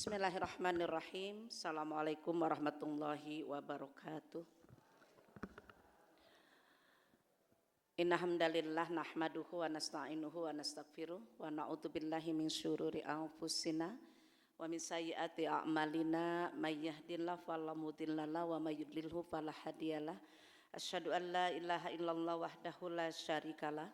Bismillahirrahmanirrahim. Assalamualaikum warahmatullahi wabarakatuh. Inna hamdalillah nahmaduhu wa nasta'inuhu wa nastaghfiruh wa na'udzubillahi min syururi anfusina wa min sayyiati a'malina may yahdihillahu fala mudhillalah wa may yudlilhu fala hadiyalah. Asyhadu an la ilaha illallah wahdahu la syarikalah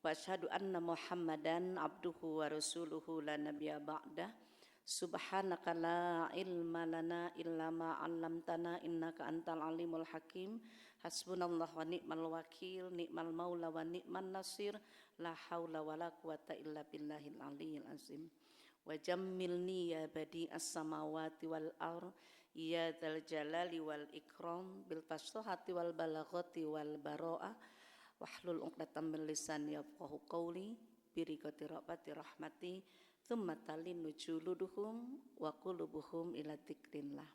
wa asyhadu anna Muhammadan abduhu wa rasuluhu la nabiyya ba'dah. Subhanaka la ilma lana illa ma 'allamtana innaka antal alimul hakim. Hasbunallahu wa ni'mal wakil, ni'mal maula wa ni'man nasir. La haula wa la quwata illa billahil aliyyil azim. Wa jammilni ya badi'as samawati wal ardh ya dzal jalali wal ikram bil fasahati wal balaghati wal bara'ah wahlul 'uqdatam min lisani yafqahu qawli bi riqati rahmati. Tsumma talinu juluduhum wa qulubuhum ila dzikrillah.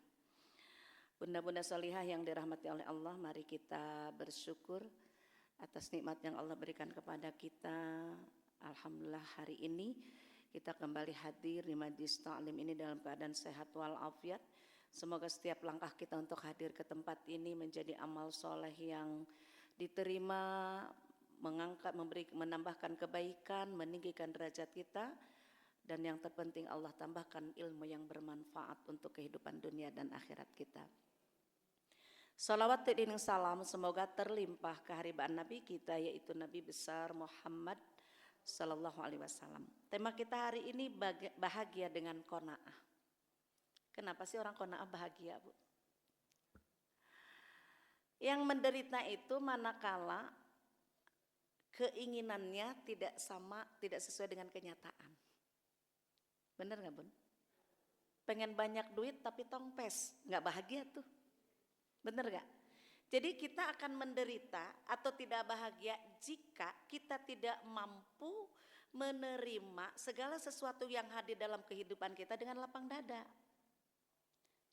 Bunda-bunda salihah yang dirahmati oleh Allah, mari kita bersyukur atas nikmat yang Allah berikan kepada kita. Alhamdulillah hari ini kita kembali hadir di majlis ta'lim ini dalam keadaan sehat walafiat. Semoga setiap langkah kita untuk hadir ke tempat ini menjadi amal soleh yang diterima, mengangkat, menambahkan kebaikan, meninggikan derajat kita. Dan yang terpenting Allah tambahkan ilmu yang bermanfaat untuk kehidupan dunia dan akhirat kita. Salawat dan salam semoga terlimpah keharibaan Nabi kita, yaitu Nabi besar Muhammad sallallahu alaihi wasallam. Tema kita hari ini bahagia dengan qanaah. Kenapa sih orang qanaah bahagia, Bu? Yang menderita itu manakala keinginannya tidak sesuai dengan kenyataan. Bener gak, Bun? Pengen banyak duit tapi tongpes, gak bahagia tuh. Bener gak? Jadi kita akan menderita atau tidak bahagia jika kita tidak mampu menerima segala sesuatu yang hadir dalam kehidupan kita dengan lapang dada.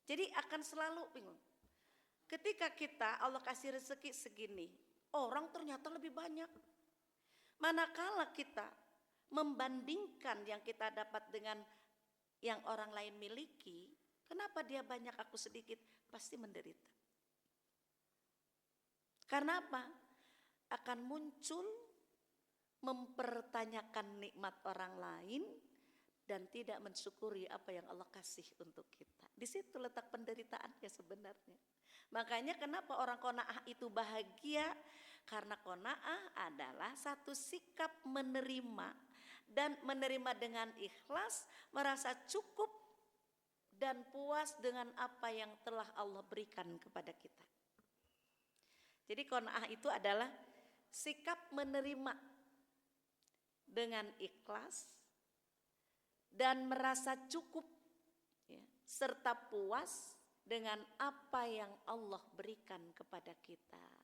Jadi akan selalu bingung. Ketika kita Allah kasih rezeki segini, orang ternyata lebih banyak. Manakala kita membandingkan yang kita dapat dengan yang orang lain miliki, kenapa dia banyak aku sedikit, pasti menderita. Karena apa? Akan muncul mempertanyakan nikmat orang lain dan tidak mensyukuri apa yang Allah kasih untuk kita. Di situ letak penderitaannya sebenarnya. Makanya kenapa orang qanaah itu bahagia? Karena qanaah adalah satu sikap menerima dan menerima dengan ikhlas, merasa cukup dan puas dengan apa yang telah Allah berikan kepada kita. Jadi qanaah itu adalah sikap menerima dengan ikhlas dan merasa cukup ya, serta puas dengan apa yang Allah berikan kepada kita.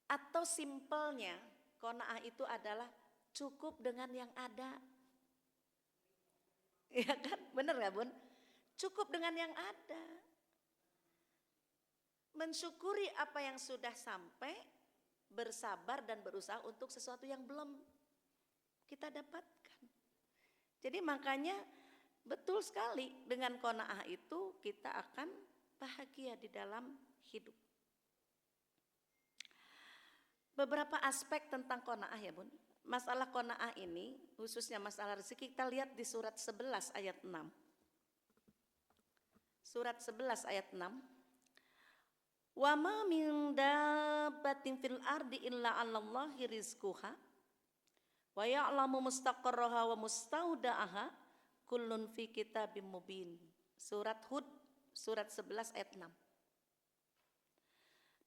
Atau simpelnya, qanaah itu adalah cukup dengan yang ada. Ya kan? Bener gak, Bun? Cukup dengan yang ada. Mensyukuri apa yang sudah sampai, bersabar dan berusaha untuk sesuatu yang belum kita dapatkan. Jadi makanya betul sekali dengan qanaah itu kita akan bahagia di dalam hidup. Beberapa aspek tentang qanaah ya, Bun. Masalah qanaah ini, khususnya masalah rezeki, kita lihat di surat 11 ayat 6. Surat 11 ayat 6. Wa ma min dabbatin fil ardi illa 'alallahi rizquha wa ya'lamu mustaqarraha wa mustaudaaha kullun fi kitabim mubin. Surat Hud surat 11 ayat 6.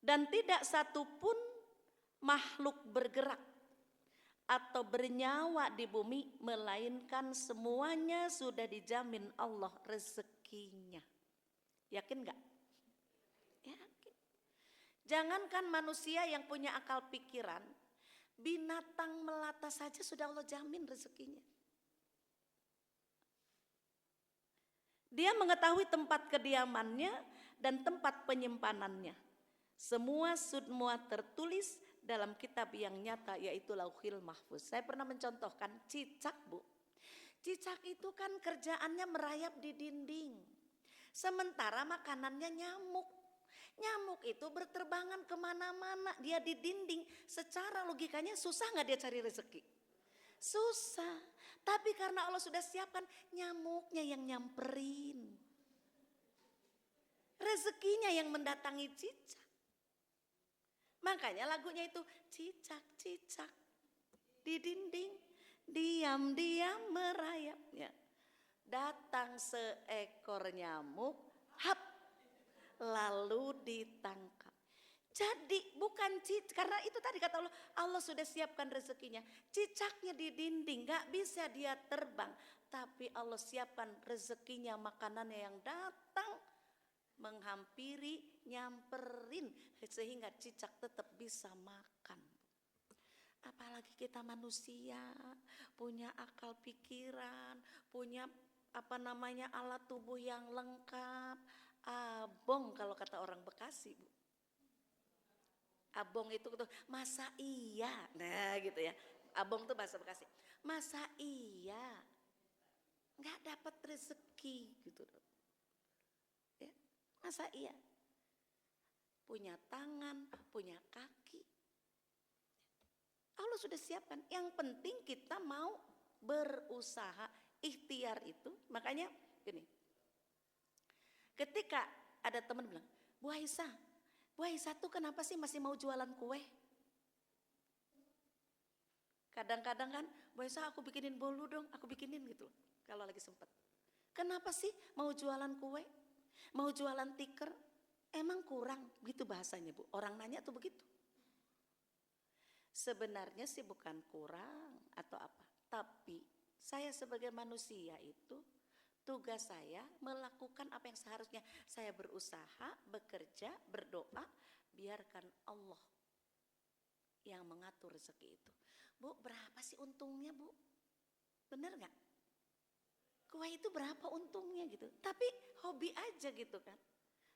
Dan tidak satu pun makhluk bergerak atau bernyawa di bumi melainkan semuanya sudah dijamin Allah rezekinya. Yakin gak? Yakin. Jangankan manusia yang punya akal pikiran, binatang melata saja sudah Allah jamin rezekinya. Dia mengetahui tempat kediamannya dan tempat penyimpanannya. Semua tertulis dalam kitab yang nyata yaitu Lauhil Mahfuz. Saya pernah mencontohkan cicak, Bu. Cicak itu kan kerjaannya merayap di dinding. Sementara makanannya nyamuk. Nyamuk itu berterbangan kemana-mana, dia di dinding. Secara logikanya susah gak dia cari rezeki? Susah. Tapi karena Allah sudah siapkan, nyamuknya yang nyamperin. Rezekinya yang mendatangi cicak. Makanya lagunya itu cicak-cicak di dinding, diam-diam merayap. Ya. Datang seekor nyamuk, hap, lalu ditangkap. Jadi bukan cicak, karena itu tadi kata Allah, Allah sudah siapkan rezekinya. Cicaknya di dinding, gak bisa dia terbang. Tapi Allah siapkan rezekinya, makanannya yang datang menghampiri, nyamperin sehingga cicak tetap bisa makan. Apalagi kita manusia, punya akal pikiran, punya alat tubuh yang lengkap. Abong kalau kata orang Bekasi, Bu. Abong itu tuh masa iya. Nah, gitu ya. Abong tuh bahasa Bekasi. Masa iya nggak dapat rezeki gitu. Ya, masa iya? Punya tangan, punya kaki. Allah sudah siapkan. Yang penting kita mau berusaha, ikhtiar itu. Makanya gini. Ketika ada teman bilang, Bu Aisyah tuh kenapa sih masih mau jualan kue? Kadang-kadang kan, Bu Aisyah aku bikinin bolu dong, aku bikinin gitu kalau lagi sempet. Kenapa sih mau jualan kue? Mau jualan tiker? Emang kurang gitu bahasanya, Bu. Orang nanya tuh begitu. Sebenarnya sih bukan kurang atau apa. Tapi saya sebagai manusia itu tugas saya melakukan apa yang seharusnya. Saya berusaha, bekerja, berdoa, biarkan Allah yang mengatur rezeki itu. Bu, berapa sih untungnya, Bu? Bener gak? Kue itu berapa untungnya gitu. Tapi hobi aja gitu kan.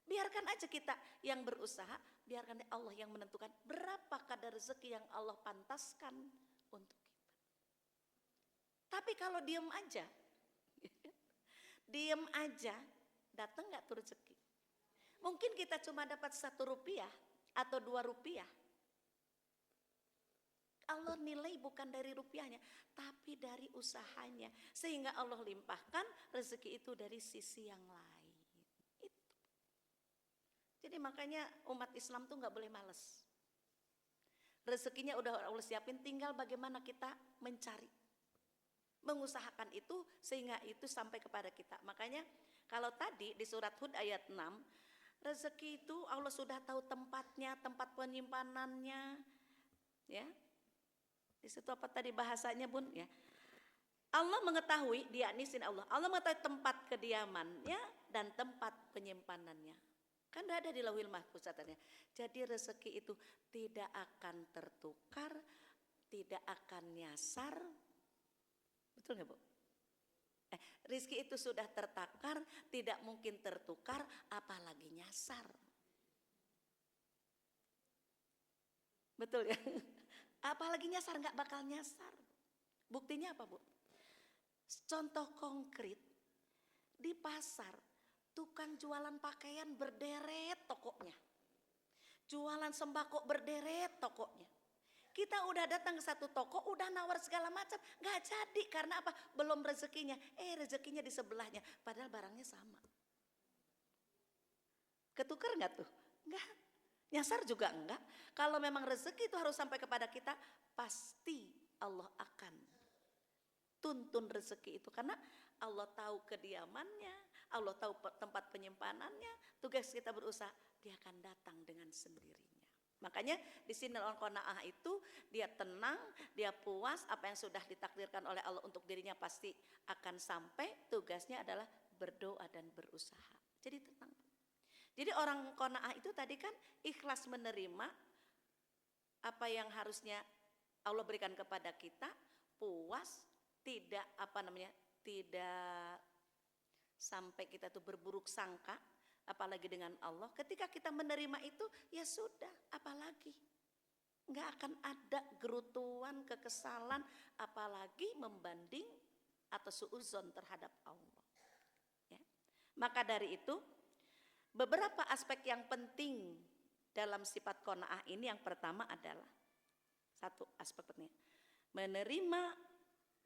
Biarkan aja kita yang berusaha, biarkan Allah yang menentukan berapa kadar rezeki yang Allah pantaskan untuk kita. Tapi kalau diem aja, diem aja, datang gak tuh rezeki? Mungkin kita cuma dapat 1 rupiah atau 2 rupiah. Allah nilai bukan dari rupiahnya, tapi dari usahanya. Sehingga Allah limpahkan rezeki itu dari sisi yang lain. Itu. Jadi makanya umat Islam tuh gak boleh males. Rezekinya udah Allah siapin, tinggal bagaimana kita mencari. Mengusahakan itu sehingga itu sampai kepada kita. Makanya kalau tadi di surat Hud ayat 6, rezeki itu Allah sudah tahu tempatnya, tempat penyimpanannya. Ya. Di situ apa tadi bahasanya, Bun, ya. Allah mengetahui, dianisin Allah. Allah mengetahui tempat kediamannya dan tempat penyimpanannya. Kan ada di Lauhil Mahfuz katanya. Jadi rezeki itu tidak akan tertukar, tidak akan nyasar. Betul nggak, Bu? Rizki itu sudah tertakar, tidak mungkin tertukar, apalagi nyasar. Betul ya? Apalagi nyasar, nggak bakal nyasar. Buktinya apa, Bu? Contoh konkret, di pasar, tukang jualan pakaian berderet tokonya. Jualan sembako berderet tokonya. Kita udah datang ke satu toko, udah nawar segala macam, nggak jadi karena apa? Belum rezekinya. Rezekinya di sebelahnya, padahal barangnya sama. Ketukar nggak tuh? Nggak. Nyasar juga enggak. Kalau memang rezeki itu harus sampai kepada kita, pasti Allah akan tuntun rezeki itu. Karena Allah tahu kediamannya, Allah tahu tempat penyimpanannya. Tugas kita berusaha, dia akan datang dengan sendirinya. Makanya di sini orang qanaah itu dia tenang, dia puas, apa yang sudah ditakdirkan oleh Allah untuk dirinya pasti akan sampai. Tugasnya adalah berdoa dan berusaha. Jadi tenang. Jadi orang qanaah itu tadi kan ikhlas menerima apa yang harusnya Allah berikan kepada kita, puas, tidak tidak sampai kita tuh berburuk sangka, apalagi dengan Allah. Ketika kita menerima itu, ya sudah, apalagi. nggak akan ada gerutuan, kekesalan, apalagi membanding atau suudzon terhadap Allah. Ya. Maka dari itu, beberapa aspek yang penting dalam sifat qanaah ini, yang pertama adalah satu aspek penting, menerima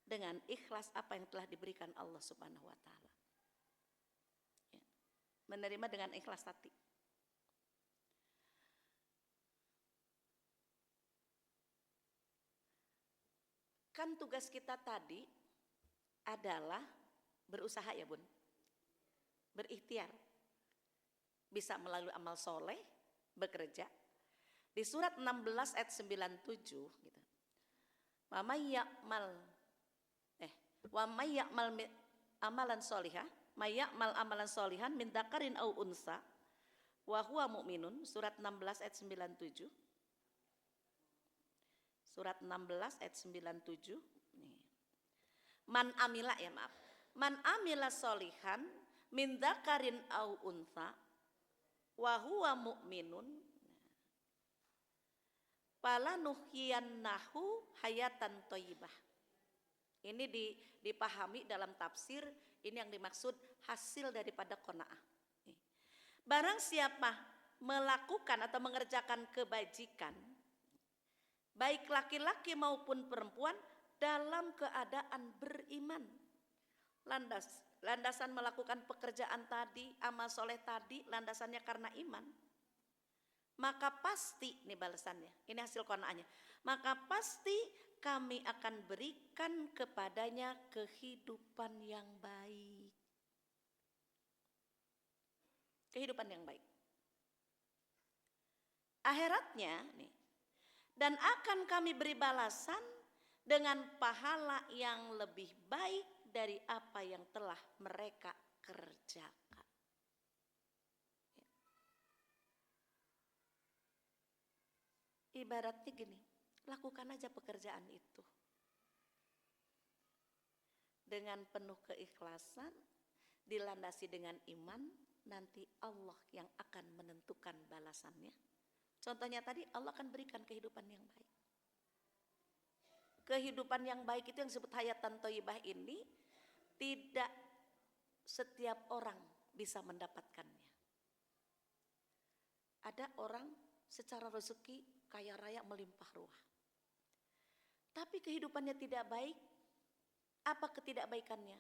dengan ikhlas apa yang telah diberikan Allah Subhanahu wa taala. Ya. Menerima dengan ikhlas hati. Kan tugas kita tadi adalah berusaha ya Bun, berikhtiar, bisa melalui amal soleh, bekerja. Di surat 16 ayat 97 gitu. Wa may ya'mal amalan solihah, may ya'mal amalan solihan min dzakarin au unsa wa huwa mu'minun, surat 16 ayat 97. Surat 16 ayat 97 nih. Man amila, ya maaf. Man amila solihan min dzakarin au untha wa huwa mu'minun falanuhyiyannahu hayatan thayyibah. Ini dipahami dalam tafsir, ini yang dimaksud hasil daripada qanaah. Barang siapa melakukan atau mengerjakan kebajikan, baik laki-laki maupun perempuan, dalam keadaan beriman. Landasan melakukan pekerjaan tadi, amal soleh tadi, landasannya karena iman. Maka pasti, ini balasannya, ini hasil qanaahnya, maka pasti kami akan berikan kepadanya kehidupan yang baik. Kehidupan yang baik. Akhiratnya nih, dan akan kami beri balasan dengan pahala yang lebih baik dari apa yang telah mereka kerjakan. Ibaratnya gini, lakukan aja pekerjaan itu dengan penuh keikhlasan, dilandasi dengan iman, nanti Allah yang akan menentukan balasannya. Contohnya tadi, Allah akan berikan kehidupan yang baik. Kehidupan yang baik itu yang disebut hayatan thayyibah ini, tidak setiap orang bisa mendapatkannya. Ada orang secara rezeki kaya raya melimpah ruah, tapi kehidupannya tidak baik. Apa ketidakbaikannya?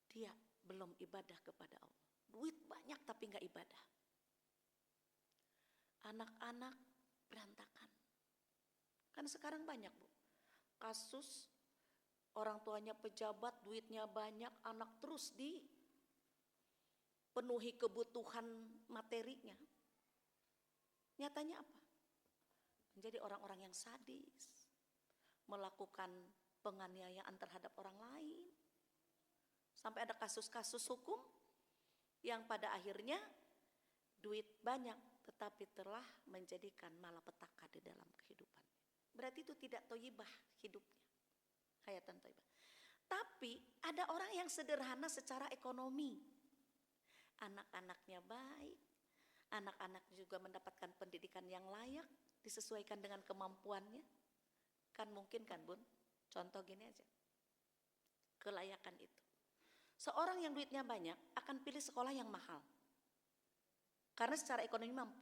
Dia belum ibadah kepada Allah. Duit banyak tapi gak ibadah. Anak-anak berantakan. Kan sekarang banyak Bu, kasus orang tuanya pejabat, duitnya banyak, anak terus dipenuhi kebutuhan materinya. Nyatanya apa? Menjadi orang-orang yang sadis, melakukan penganiayaan terhadap orang lain. Sampai ada kasus-kasus hukum yang pada akhirnya duit banyak tetapi telah menjadikan malapetaka di dalam kehidupan. Berarti itu tidak thayyibah hidupnya, hayatan thayyibah. Tapi ada orang yang sederhana secara ekonomi, anak-anaknya baik, anak-anak juga mendapatkan pendidikan yang layak, disesuaikan dengan kemampuannya. Kan mungkin kan Bun, contoh gini aja, kelayakan itu. Seorang yang duitnya banyak akan pilih sekolah yang mahal, karena secara ekonomi mampu.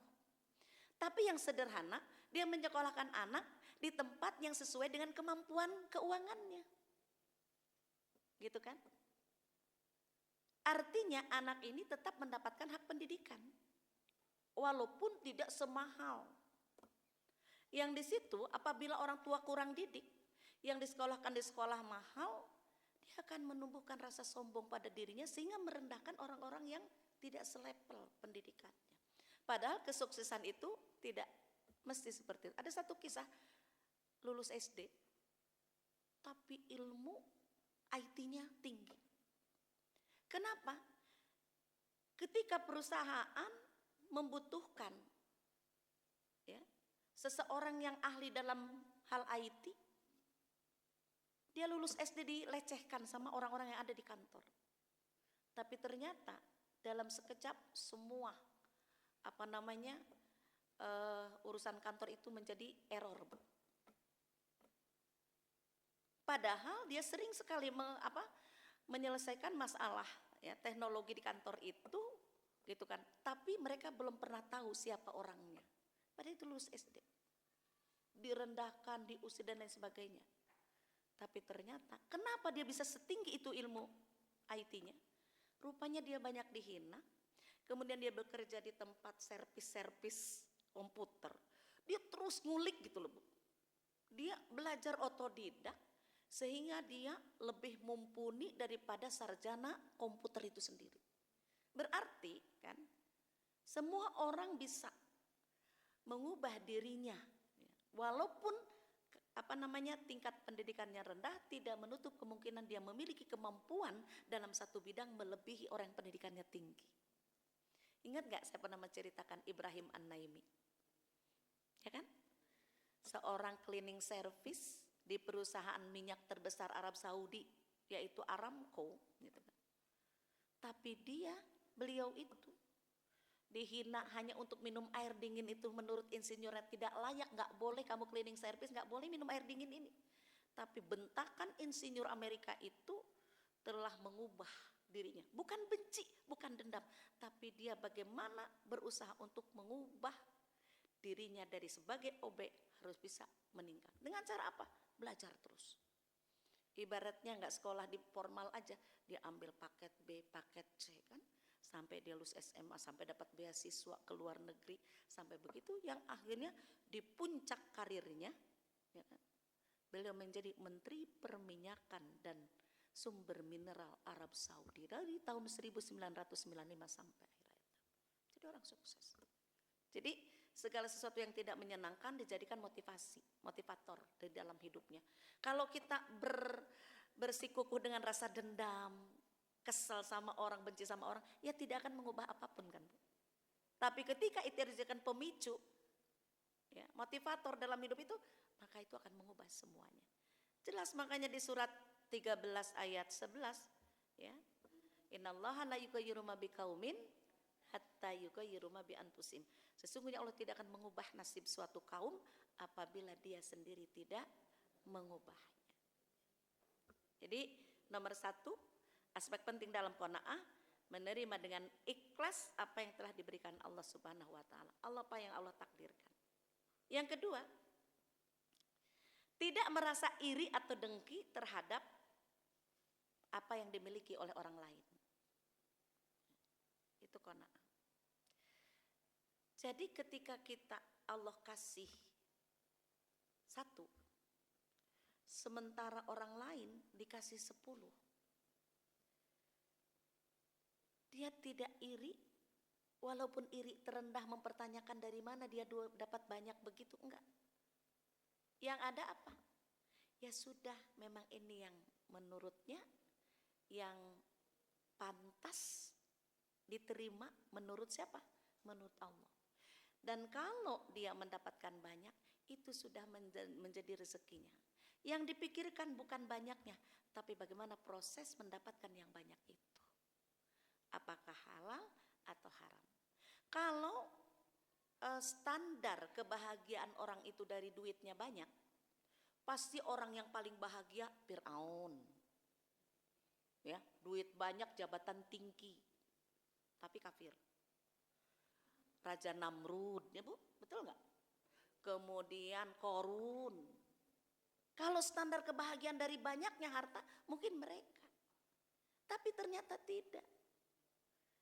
Tapi yang sederhana, dia menyekolahkan anak di tempat yang sesuai dengan kemampuan keuangannya. Gitu kan? Artinya anak ini tetap mendapatkan hak pendidikan, walaupun tidak semahal. Yang di situ apabila orang tua kurang didik, yang disekolahkan di sekolah mahal, dia akan menumbuhkan rasa sombong pada dirinya sehingga merendahkan orang-orang yang tidak selevel pendidikannya. Padahal kesuksesan itu tidak mesti seperti itu. Ada satu kisah, lulus SD, tapi ilmu IT-nya tinggi. Kenapa? Ketika perusahaan membutuhkan ya, seseorang yang ahli dalam hal IT, dia lulus SD dilecehkan sama orang-orang yang ada di kantor. Tapi ternyata dalam sekejap semua urusan kantor itu menjadi error, Bu. Padahal dia sering sekali menyelesaikan masalah ya teknologi di kantor itu gitu kan. Tapi mereka belum pernah tahu siapa orangnya. Padahal itu lulus SD. Direndahkan, diusir dan lain sebagainya. Tapi ternyata kenapa dia bisa setinggi itu ilmu IT-nya? Rupanya dia banyak dihina. Kemudian dia bekerja di tempat servis komputer. Dia terus ngulik gitu loh, Bu. Dia belajar otodidak sehingga dia lebih mumpuni daripada sarjana komputer itu sendiri. Berarti kan semua orang bisa mengubah dirinya, walaupun tingkat pendidikannya rendah, tidak menutup kemungkinan dia memiliki kemampuan dalam satu bidang melebihi orang yang pendidikannya tinggi. Ingat gak saya pernah menceritakan Ibrahim An-Naimi, ya kan? Seorang cleaning service di perusahaan minyak terbesar Arab Saudi, yaitu Aramco, gitu kan. Tapi beliau itu dihina hanya untuk minum air dingin itu menurut insinyurnya tidak layak, nggak boleh kamu cleaning service, nggak boleh minum air dingin ini. Tapi bentakan insinyur Amerika itu telah mengubah dirinya, bukan benci, bukan dendam, tapi dia bagaimana berusaha untuk mengubah dirinya dari sebagai obek harus bisa meningkat. Dengan cara apa? Belajar terus. Ibaratnya nggak sekolah di formal aja, dia ambil paket B, paket C kan, sampai dia lulus SMA, sampai dapat beasiswa ke luar negeri, sampai begitu yang akhirnya di puncak karirnya, ya kan, beliau menjadi Menteri Perminyakan dan Sumber Mineral Arab Saudi dari tahun 1995 sampai akhir hayat. Jadi orang sukses. Jadi segala sesuatu yang tidak menyenangkan dijadikan motivator di dalam hidupnya. Kalau kita bersikukuh dengan rasa dendam, kesal sama orang, benci sama orang, ya tidak akan mengubah apapun kan, Bu. Tapi ketika itu dijadikan pemicu, ya, motivator dalam hidup itu, maka itu akan mengubah semuanya. Jelas makanya di surat 13 ayat 11, ya. Innallaha la yughayyiru ma biqaumin hatta yughayyiru ma bi anfusihim. Sesungguhnya Allah tidak akan mengubah nasib suatu kaum apabila dia sendiri tidak mengubahnya. Jadi nomor 1, aspek penting dalam qanaah, menerima dengan ikhlas apa yang telah diberikan Allah Subhanahu wa taala. Apa yang Allah takdirkan. Yang kedua, tidak merasa iri atau dengki terhadap apa yang dimiliki oleh orang lain. Itu qanaah. Jadi ketika Allah kasih 1, sementara orang lain dikasih 10, dia tidak iri, walaupun iri terendah mempertanyakan dari mana dia dapat banyak begitu, enggak. Yang ada apa? Ya sudah, memang ini yang menurutnya yang pantas diterima menurut siapa? Menurut Allah. Dan kalau dia mendapatkan banyak, itu sudah menjadi rezekinya. Yang dipikirkan bukan banyaknya, tapi bagaimana proses mendapatkan yang banyak itu. Apakah halal atau haram? Kalau standar kebahagiaan orang itu dari duitnya banyak, pasti orang yang paling bahagia Fir'aun. Ya, duit banyak, jabatan tinggi, tapi kafir. Raja Namrud, ya Bu, betul nggak? Kemudian Korun. Kalau standar kebahagiaan dari banyaknya harta, mungkin mereka. Tapi ternyata tidak.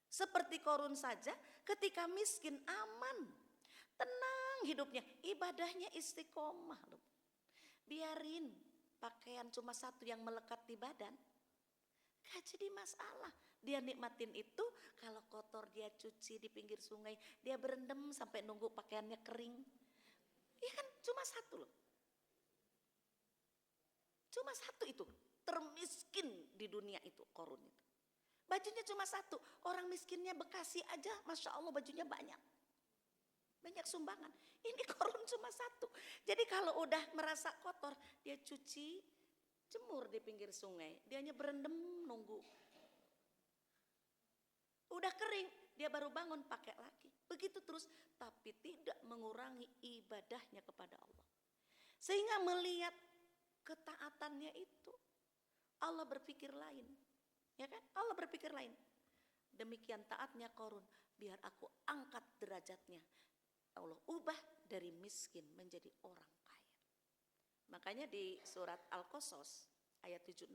Seperti Korun saja, ketika miskin aman, tenang hidupnya, ibadahnya istiqomah. Biarin pakaian cuma 1 yang melekat di badan, gak jadi masalah. Dia nikmatin itu, kalau kotor dia cuci di pinggir sungai, dia berendam sampai nunggu pakaiannya kering. Ya kan cuma 1 loh. Cuma 1 itu, termiskin di dunia itu Korun itu. Bajunya cuma 1, orang miskinnya Bekasi aja, Masya Allah bajunya banyak. Banyak sumbangan. Ini Korun cuma 1. Jadi kalau udah merasa kotor, dia cuci, jemur di pinggir sungai. Dia hanya berendam nunggu. Udah kering, dia baru bangun pakai lagi. Begitu terus, tapi tidak mengurangi ibadahnya kepada Allah. Sehingga melihat ketaatannya itu, Allah berpikir lain. Ya kan? Allah berpikir lain. Demikian taatnya Qarun, biar aku angkat derajatnya. Allah ubah dari miskin menjadi orang kaya. Makanya di surat Al-Qasas ayat 76.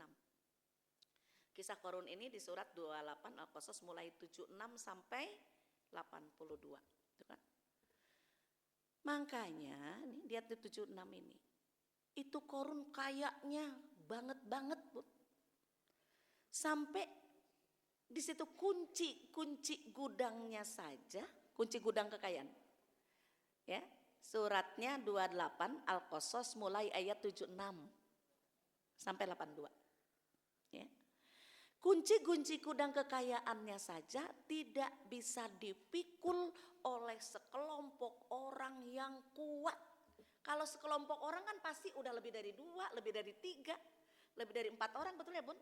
Kisah Qarun ini di surat 28 Al-Qasas mulai 76 sampai 82. Itu kan? Makanya nih di ayat 76 ini, itu Qarun kayaknya banget Bu. Sampai di situ kunci gudangnya saja, kunci gudang kekayaan. Ya, suratnya 28 Al-Qasas mulai ayat 76 sampai 82. Ya. Kunci gudang kekayaannya saja tidak bisa dipikul oleh sekelompok orang yang kuat. Kalau sekelompok orang kan pasti udah lebih dari 2, lebih dari 3, lebih dari 4 orang, betul ya Bun?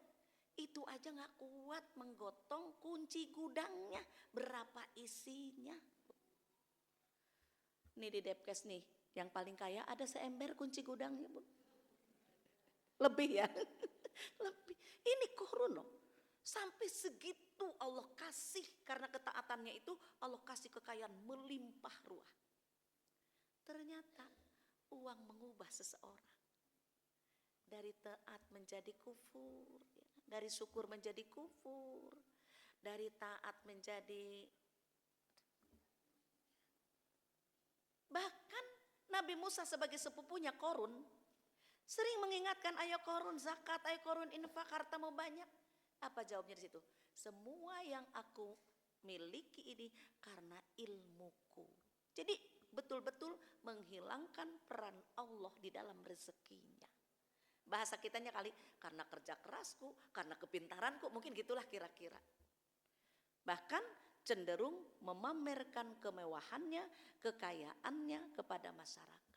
Itu aja gak kuat menggotong kunci gudangnya. Berapa isinya? Nih di Depkes nih, yang paling kaya ada seember kunci gudangnya Bun. Lebih ya? Lebih. Ini Qarun loh. Sampai segitu Allah kasih, karena ketaatannya itu Allah kasih kekayaan melimpah ruah. Ternyata uang mengubah seseorang. Dari taat menjadi kufur, dari syukur menjadi kufur, dari taat menjadi... Bahkan Nabi Musa sebagai sepupunya Qarun sering mengingatkan, ayo Qarun zakat, ayo Qarun infak, hartamu banyak. Apa jawabnya di situ? Semua yang aku miliki ini karena ilmuku. Jadi betul-betul menghilangkan peran Allah di dalam rezekinya. Bahasa kitanya kali, karena kerja kerasku, karena kepintaranku, mungkin gitulah kira-kira. Bahkan cenderung memamerkan kemewahannya, kekayaannya kepada masyarakat.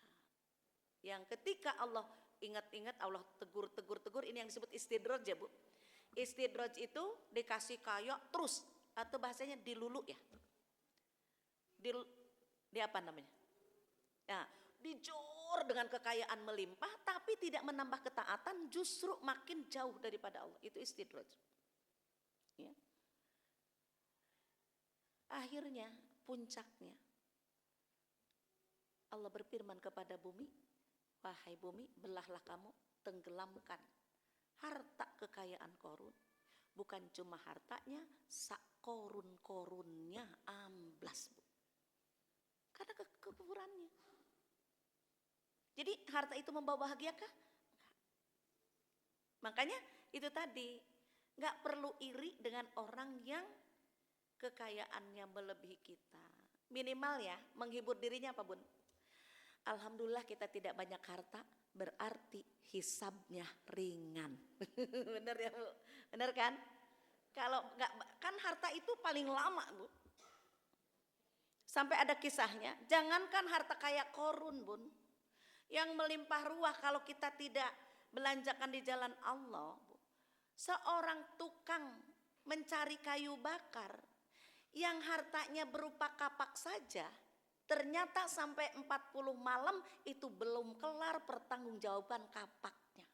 Yang ketika Allah ingat-ingat, Allah tegur, ini yang disebut istidraj ya Bu. Istidraj itu dikasih kaya terus, atau bahasanya dilulu ya. Di apa namanya? Nah, dijor dengan kekayaan melimpah, tapi tidak menambah ketaatan, justru makin jauh daripada Allah. Itu istidraj. Ya. Akhirnya, puncaknya, Allah berfirman kepada bumi, wahai bumi, belahlah kamu, tenggelamkan harta kekayaan Qarun. Bukan cuma hartanya, sak korun-korunnya amblas Bu. Karena kekufurannya. Jadi harta itu membawa bahagia kah? Enggak. Makanya itu tadi, gak perlu iri dengan orang yang kekayaannya melebihi kita. Minimal ya, menghibur dirinya apa Bun? Alhamdulillah kita tidak banyak harta, berarti hisabnya ringan. Bener ya Bu? Bener kan? Kalau enggak, kan harta itu paling lama Bu. Sampai ada kisahnya, jangankan harta kayak Qarun Bun, yang melimpah ruah kalau kita tidak belanjakan di jalan Allah. Bu. Seorang tukang mencari kayu bakar yang hartanya berupa kapak saja, ternyata sampai 40 malam itu belum kelar pertanggungjawaban kapaknya.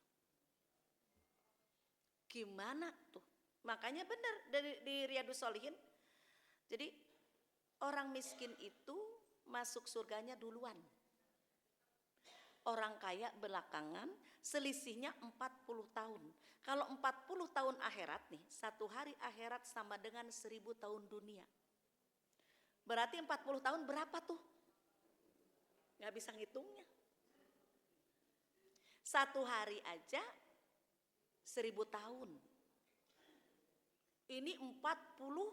Gimana tuh? Makanya benar di Riyadhus Shalihin. Jadi orang miskin itu masuk surganya duluan. Orang kaya belakangan, selisihnya 40 tahun. Kalau 40 tahun akhirat nih, satu hari akhirat sama dengan 1000 tahun dunia. Berarti 40 tahun berapa tuh? Gak bisa ngitungnya. Satu hari aja 1000 tahun. Ini 40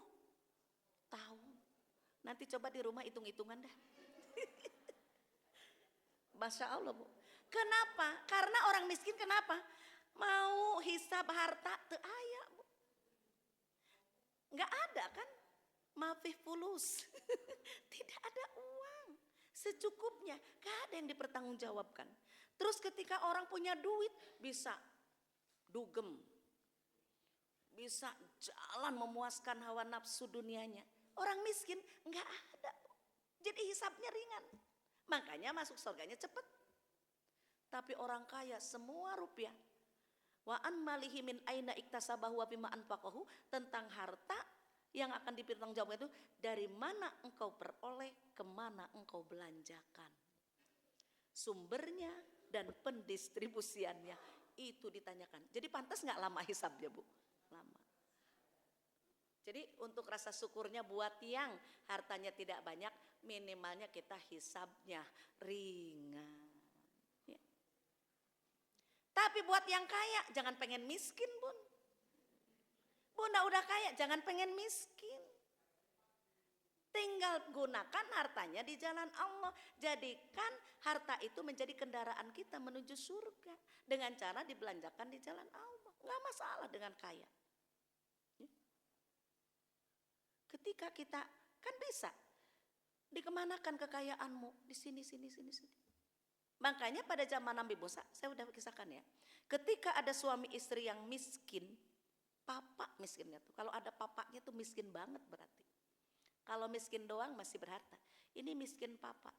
tahun. Nanti coba di rumah hitung-hitungan dah. Masya Allah Bu. Kenapa? Karena orang miskin kenapa? Mau hisab harta teu aya Bu. Nggak ada kan? Mafih fulus. Tidak ada uang. Secukupnya. Gak ada yang dipertanggungjawabkan. Terus ketika orang punya duit bisa dugem. Bisa jalan memuaskan hawa nafsu dunianya. Orang miskin enggak ada. Jadi hisabnya ringan. Makanya masuk surganya cepat. Tapi orang kaya semua rupiah. Wa an malihi min aina iktasabahu wa bima anfaqahu, tentang harta yang akan dipertanggungjawabkan itu dari mana engkau peroleh, kemana engkau belanjakan. Sumbernya dan pendistribusiannya itu ditanyakan. Jadi pantas nggak lama hisabnya, Bu? Lama. Jadi untuk rasa syukurnya buat yang hartanya tidak banyak, minimalnya kita hisabnya ringan. Ya. Tapi buat yang kaya jangan pengen miskin, Bun. Bunda udah kaya jangan pengen miskin. Tinggal gunakan hartanya di jalan Allah. Jadikan harta itu menjadi kendaraan kita menuju surga. Dengan cara dibelanjakan di jalan Allah. Nggak masalah dengan kaya. Ketika kita kan bisa dikemanakan kekayaanmu di sini. Makanya pada zaman Nabi Musa, saya udah kisahkan ya. Ketika ada suami istri yang miskin, papa miskinnya tuh. Kalau ada papanya tuh miskin banget berarti. Kalau miskin doang masih berharta. Ini miskin papa.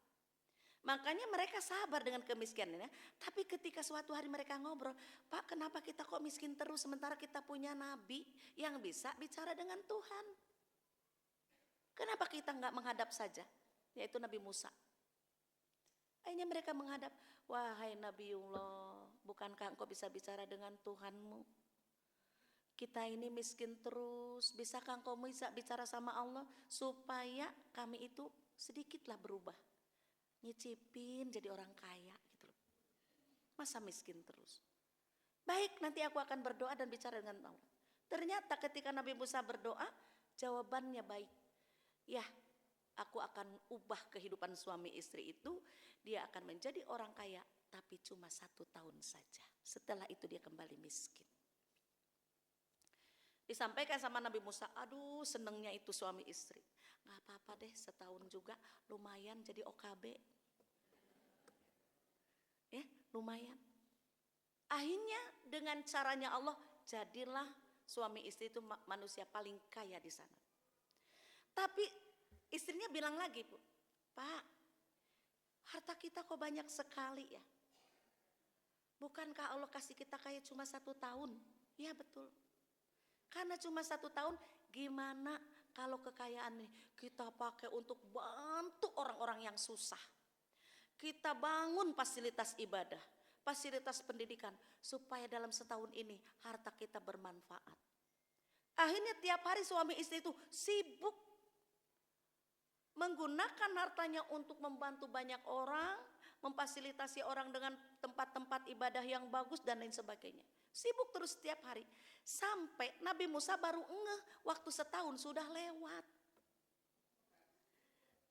Makanya mereka sabar dengan kemiskinannya. Tapi ketika suatu hari mereka ngobrol, Pak, kenapa kita kok miskin terus sementara kita punya nabi yang bisa bicara dengan Tuhan? Kenapa kita nggak menghadap saja? Yaitu Nabi Musa. Akhirnya mereka menghadap, wahai Nabiullah, bukankah engkau bisa bicara dengan Tuhanmu? Kita ini miskin terus, bisakah engkau bisa bicara sama Allah supaya kami itu sedikitlah berubah, nyicipin jadi orang kaya gitu loh. Masa miskin terus? Baik, nanti aku akan berdoa dan bicara dengan Allah. Ternyata ketika Nabi Musa berdoa, jawabannya baik. Ya, aku akan ubah kehidupan suami istri itu, dia akan menjadi orang kaya, tapi cuma 1 tahun saja. Setelah itu dia kembali miskin. Disampaikan sama Nabi Musa, aduh senengnya itu suami istri. Gak apa-apa deh, setahun juga lumayan jadi OKB. Ya, lumayan. Akhirnya dengan caranya Allah, jadilah suami istri itu manusia paling kaya di sana. Tapi istrinya bilang lagi, Bu, Pak, harta kita kok banyak sekali ya. Bukankah Allah kasih kita kaya cuma 1 tahun? Ya betul. Karena cuma 1 tahun, gimana kalau kekayaan ini kita pakai untuk bantu orang-orang yang susah. Kita bangun fasilitas ibadah, fasilitas pendidikan, supaya dalam setahun ini harta kita bermanfaat. Akhirnya tiap hari suami istri itu sibuk menggunakan hartanya untuk membantu banyak orang, memfasilitasi orang dengan tempat-tempat ibadah yang bagus dan lain sebagainya. Sibuk terus setiap hari. Sampai Nabi Musa baru ngeh waktu setahun sudah lewat.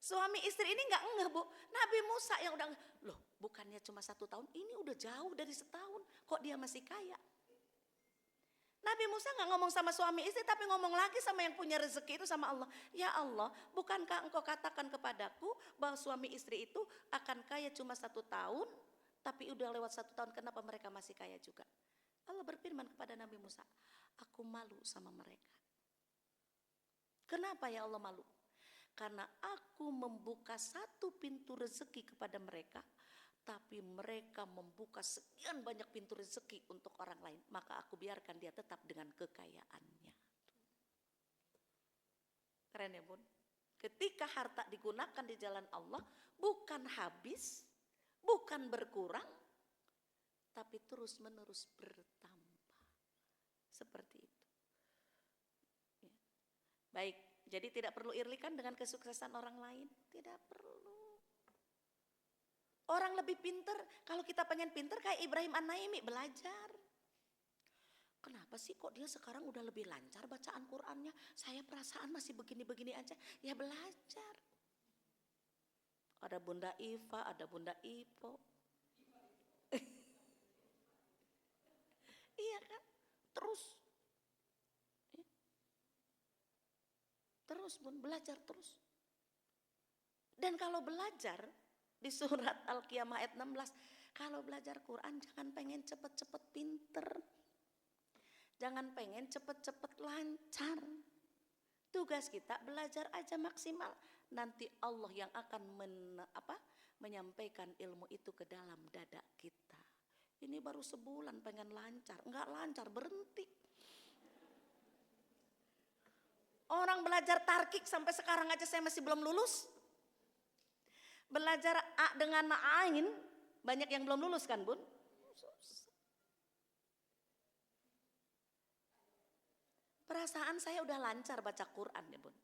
Suami istri ini gak ngeh, Bu. Nabi Musa yang udah ngeh. Loh, bukannya cuma 1 tahun, ini udah jauh dari setahun. Kok dia masih kaya? Nabi Musa gak ngomong sama suami istri, tapi ngomong lagi sama yang punya rezeki itu, sama Allah. Ya Allah, bukankah engkau katakan kepadaku bahwa suami istri itu akan kaya cuma 1 tahun, tapi udah lewat 1 tahun, kenapa mereka masih kaya juga? Allah berfirman kepada Nabi Musa, aku malu sama mereka. Kenapa ya Allah malu? Karena aku membuka 1 pintu rezeki kepada mereka, tapi mereka membuka sekian banyak pintu rezeki untuk orang lain, maka aku biarkan dia tetap dengan kekayaannya. Keren ya, Bun? Ketika harta digunakan di jalan Allah, bukan habis, bukan berkurang, tapi terus menerus bertambah. Seperti itu. Ya. Baik, jadi tidak perlu irikan dengan kesuksesan orang lain, tidak perlu. Orang lebih pinter, kalau kita pengen pinter kayak Ibrahim An-Naimi, belajar. Kenapa sih kok dia sekarang udah lebih lancar bacaan Qur'annya? Saya perasaan masih begini-begini aja. Ya belajar. Ada Bunda Iva, ada Bunda Ipo. Iya kan? Terus. Terus Bun, belajar terus. Dan kalau belajar, di surat Al-Qiyamah ayat 16, kalau belajar Quran jangan pengen cepet-cepet pinter. Jangan pengen cepet-cepet lancar. Tugas kita belajar aja maksimal. Nanti Allah yang akan menyampaikan ilmu itu ke dalam dada kita. Ini baru sebulan pengen lancar, enggak lancar, berhenti. Orang belajar tarkik sampai sekarang aja saya masih belum lulus. Belajar A dengan Ain, banyak yang belum lulus kan Bun? Perasaan saya udah lancar baca Quran ya Bun.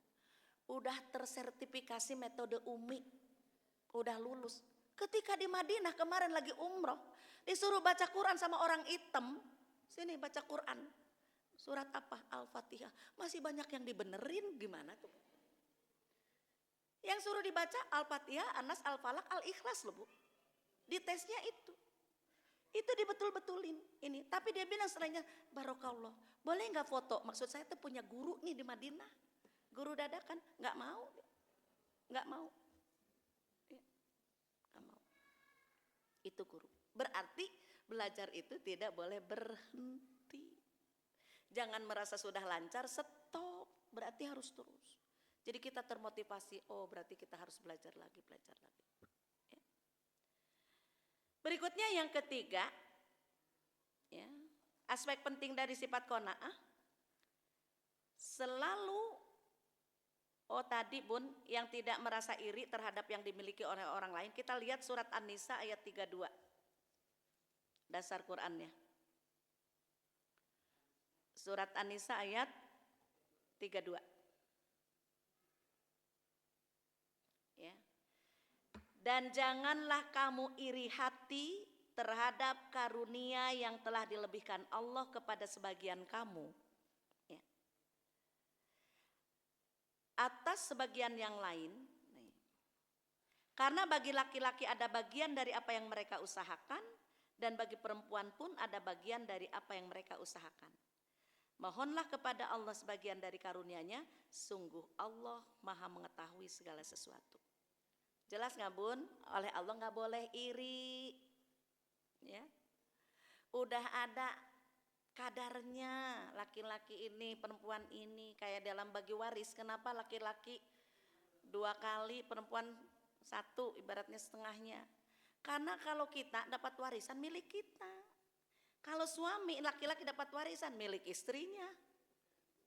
Udah tersertifikasi metode Umi. Udah lulus. Ketika di Madinah kemarin lagi umroh. Disuruh baca Quran sama orang hitam. Sini baca Quran. Surat apa? Al-Fatihah. Masih banyak yang dibenerin, gimana tuh? Yang suruh dibaca Al-Fatihah, Anas, Al-Falaq, Al-Ikhlas loh Bu. Di tesnya itu. Itu dibetul-betulin ini. Tapi dia bilang setelahnya, barokallah, boleh nggak foto? Maksud saya tuh punya guru nih di Madinah. Guru dadakan, nggak mau. Nggak mau. Nggak mau. Itu guru. Berarti belajar itu tidak boleh berhenti. Jangan merasa sudah lancar, stop. Berarti harus terus. Jadi kita termotivasi, oh berarti kita harus belajar lagi. Ya. Berikutnya yang ketiga, ya, aspek penting dari sifat qanaah, selalu, oh tadi Bun, yang tidak merasa iri terhadap yang dimiliki oleh orang lain. Kita lihat surat An-Nisa ayat 32, dasar Qur'annya. Surat An-Nisa ayat 32. Ya. Dan janganlah kamu iri hati terhadap karunia yang telah dilebihkan Allah kepada sebagian kamu. Ya. Atas sebagian yang lain. Karena bagi laki-laki ada bagian dari apa yang mereka usahakan. Dan bagi perempuan pun ada bagian dari apa yang mereka usahakan. Mohonlah kepada Allah sebagian dari karunia-Nya, sungguh Allah Maha mengetahui segala sesuatu. Jelas nggak Bun? Oleh Allah nggak boleh iri, ya. Udah ada kadarnya laki-laki ini, perempuan ini, kayak dalam bagi waris. Kenapa laki-laki 2 kali, perempuan 1, ibaratnya setengahnya? Karena kalau kita dapat warisan milik kita. Kalau suami laki-laki dapat warisan milik istrinya,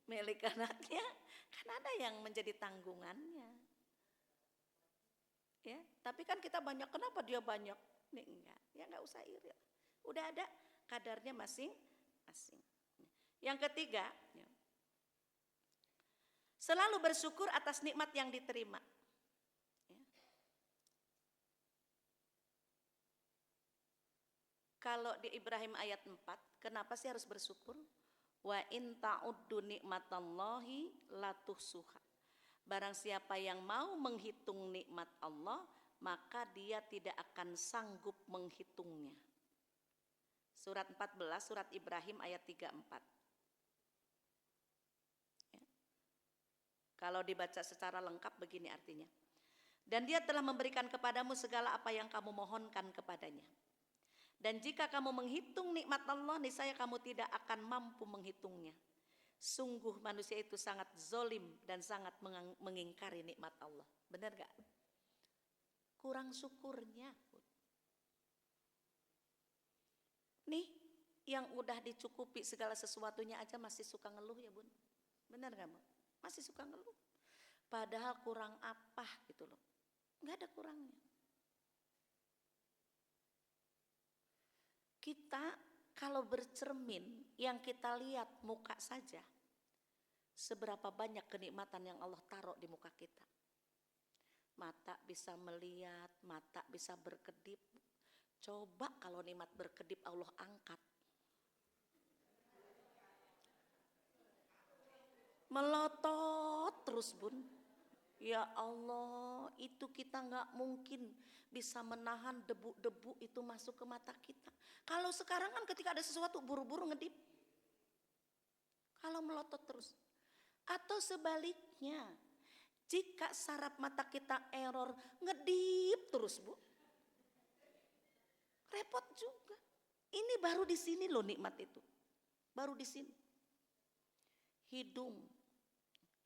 milik anaknya, kan ada yang menjadi tanggungannya. Ya, tapi kan kita banyak, kenapa dia banyak? Nih enggak, ya enggak usah iri. Udah ada kadarnya masing-masing. Yang ketiga, ya, selalu bersyukur atas nikmat yang diterima. Kalau di Ibrahim ayat 4, kenapa sih harus bersyukur? Wa in ta'uddu nikmatallahi latuhsuha. Barang siapa yang mau menghitung nikmat Allah, maka dia tidak akan sanggup menghitungnya. Surat 14, surat Ibrahim ayat 34. Ya. Kalau dibaca secara lengkap begini artinya. Dan dia telah memberikan kepadamu segala apa yang kamu mohonkan kepadanya. Dan jika kamu menghitung nikmat Allah, niscaya kamu tidak akan mampu menghitungnya. Sungguh manusia itu sangat zolim dan sangat mengingkari nikmat Allah. Benar gak? Kurang syukurnya. Nih, yang udah dicukupi segala sesuatunya aja masih suka ngeluh ya Bun. Benar gak Bun? Masih suka ngeluh. Padahal kurang apa gitu loh. Gak ada kurangnya. Kita kalau bercermin yang kita lihat muka saja, seberapa banyak kenikmatan yang Allah taruh di muka kita. Mata bisa melihat, mata bisa berkedip. Coba kalau nikmat berkedip Allah angkat. Melotot terus Bun. Ya Allah, itu kita gak mungkin bisa menahan debu-debu itu masuk ke mata kita. Kalau sekarang kan ketika ada sesuatu buru-buru ngedip. Kalau melotot terus. Atau sebaliknya, jika saraf mata kita error, ngedip terus Bu. Repot juga. Ini baru di sini loh nikmat itu. Baru di sini. Hidung.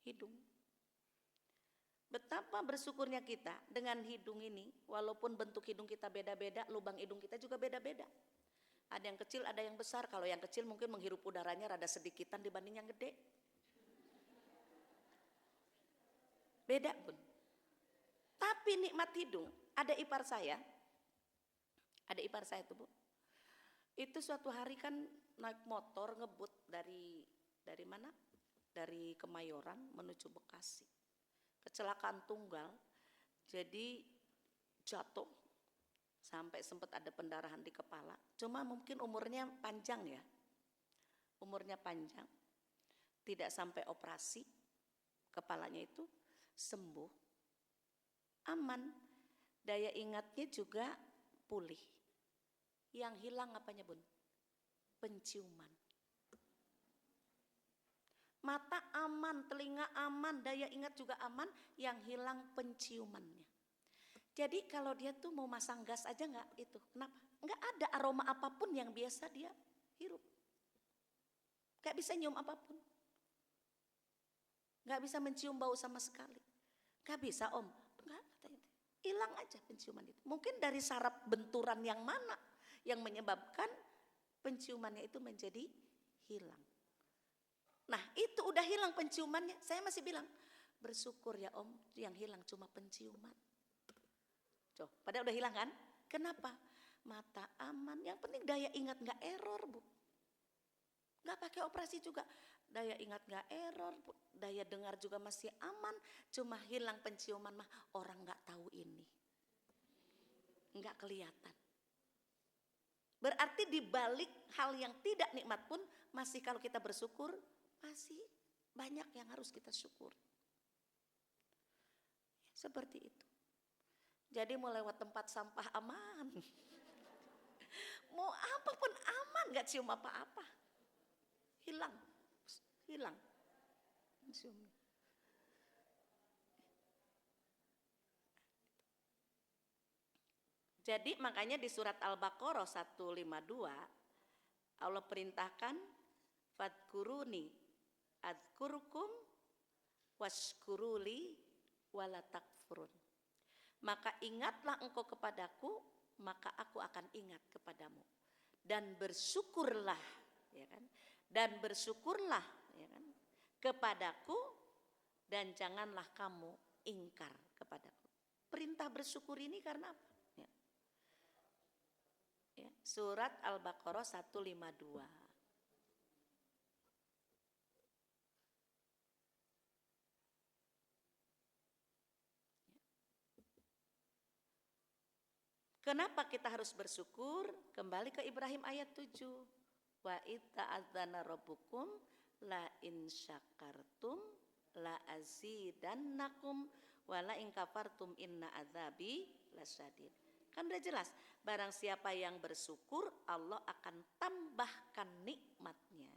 hidung. Betapa bersyukurnya kita dengan hidung ini, walaupun bentuk hidung kita beda-beda, lubang hidung kita juga beda-beda. Ada yang kecil, ada yang besar. Kalau yang kecil mungkin menghirup udaranya rada sedikitan dibanding yang gede. Beda pun. Tapi nikmat hidung, ada ipar saya itu Bu. Itu suatu hari kan naik motor ngebut dari mana? Dari Kemayoran menuju Bekasi. Kecelakaan tunggal, jadi jatuh sampai sempat ada pendarahan di kepala. Cuma mungkin umurnya panjang ya, tidak sampai operasi, kepalanya itu sembuh, aman, daya ingatnya juga pulih. Yang hilang apanya Bun? Penciuman. Mata aman, telinga aman, daya ingat juga aman, yang hilang penciumannya. Jadi kalau dia tuh mau masang gas aja enggak itu. Kenapa? Enggak ada aroma apapun yang biasa dia hirup. Enggak bisa nyium apapun. Enggak bisa mencium bau sama sekali. Enggak bisa Om. Enggak, katanya. Hilang aja penciuman itu. Mungkin dari saraf benturan yang mana yang menyebabkan penciumannya itu menjadi hilang. Nah itu udah hilang penciumannya, saya masih bilang bersyukur ya Om, yang hilang cuma penciuman. Padahal udah hilang kan? Kenapa? Mata aman, yang penting daya ingat gak error Bu. Gak pakai operasi juga, daya ingat gak error Bu. Daya dengar juga masih aman, cuma hilang penciuman mah orang gak tahu ini. Gak kelihatan. Berarti dibalik hal yang tidak nikmat pun masih kalau kita bersyukur masih banyak yang harus kita syukur. Seperti itu. Jadi mau lewat tempat sampah aman. Mau apapun aman, gak cium apa-apa. Hilang. Jadi makanya di surat Al-Baqarah 152 Allah perintahkan fadkuruni adzkurukum washkuruli wala takfurun. Maka ingatlah engkau kepadaku, maka aku akan ingat kepadamu. Dan bersyukurlah, ya kan? Dan bersyukurlah, ya kan? Kepadaku dan janganlah kamu ingkar kepadaku. Perintah bersyukur ini karena apa? Ya. Surat Al-Baqarah 152. Kenapa kita harus bersyukur? Kembali ke Ibrahim ayat 7. Wa ita'adzana rabbukum la in syakartum la azidannakum wa la in kafartum inna adzabi lasyadid. Kan udah jelas, barang siapa yang bersyukur Allah akan tambahkan nikmatnya.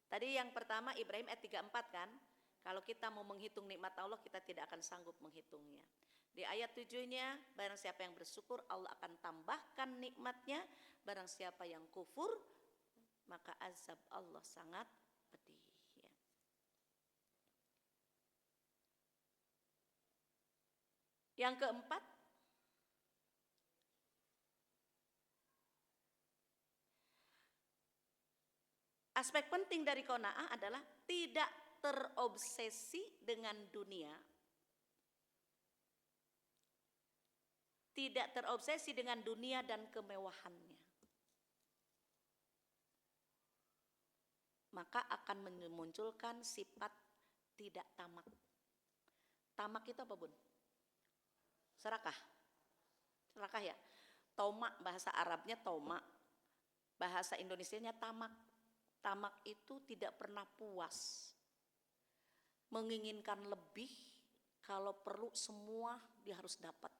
Tadi yang pertama Ibrahim ayat 34 kan, kalau kita mau menghitung nikmat Allah kita tidak akan sanggup menghitungnya. Di ayat 7-nya, barang siapa yang bersyukur Allah akan tambahkan nikmatnya. Barang siapa yang kufur, maka azab Allah sangat pedih. Ya. Yang keempat, aspek penting dari qanaah adalah tidak terobsesi dengan dunia. Tidak terobsesi dengan dunia dan kemewahannya. Maka akan memunculkan sifat tidak tamak. Tamak itu apa Bun? Serakah? Serakah ya? Tomak bahasa Arabnya tomak. Bahasa Indonesianya tamak. Tamak itu tidak pernah puas. Menginginkan lebih, kalau perlu semua dia harus dapat.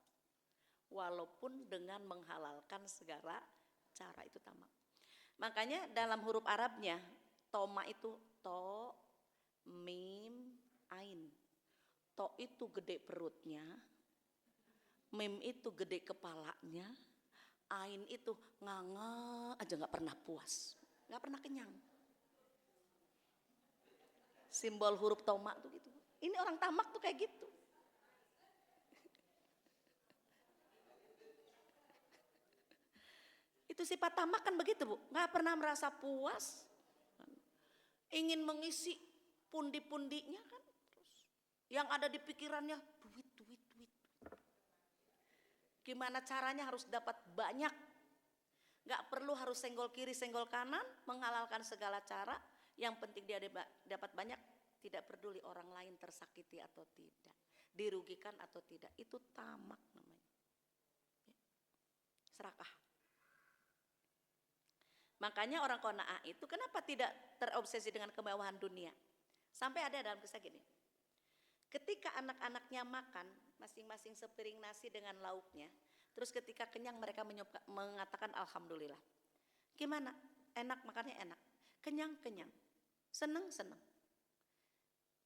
Walaupun dengan menghalalkan segala cara, itu tamak. Makanya dalam huruf Arabnya toma itu to, mim, ain. To itu gede perutnya, mim itu gede kepalanya, ain itu nganga aja gak pernah puas, gak pernah kenyang. Simbol huruf tomak tuh gitu. Ini orang tamak tuh kayak gitu. Itu sifat tamak kan begitu, Bu. Nggak pernah merasa puas. Ingin mengisi pundi-pundinya kan. Terus yang ada di pikirannya duit. Gimana caranya harus dapat banyak. Nggak perlu harus senggol kiri, senggol kanan, menghalalkan segala cara. Yang penting dia dapat banyak, tidak peduli orang lain tersakiti atau tidak, dirugikan atau tidak. Itu tamak namanya. Serakah. Makanya orang qanaah itu kenapa tidak terobsesi dengan kemewahan dunia? Sampai ada dalam kisah gini. Ketika anak-anaknya makan masing-masing sepiring nasi dengan lauknya, terus ketika kenyang mereka mengatakan alhamdulillah. Gimana? Enak, makannya enak. Kenyang, seneng.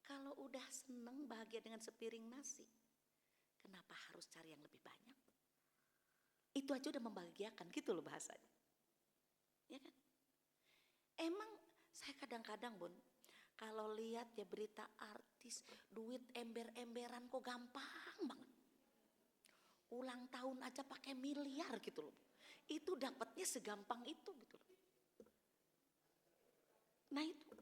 Kalau udah seneng, bahagia dengan sepiring nasi, kenapa harus cari yang lebih banyak? Itu aja udah membahagiakan, gitu loh bahasanya. Ya kan? Emang saya kadang-kadang, Bun, kalau lihat ya berita artis, duit ember-emberan kok gampang banget. Ulang tahun aja pakai miliar gitu loh. Itu dapatnya segampang itu gitu loh. Nah itu.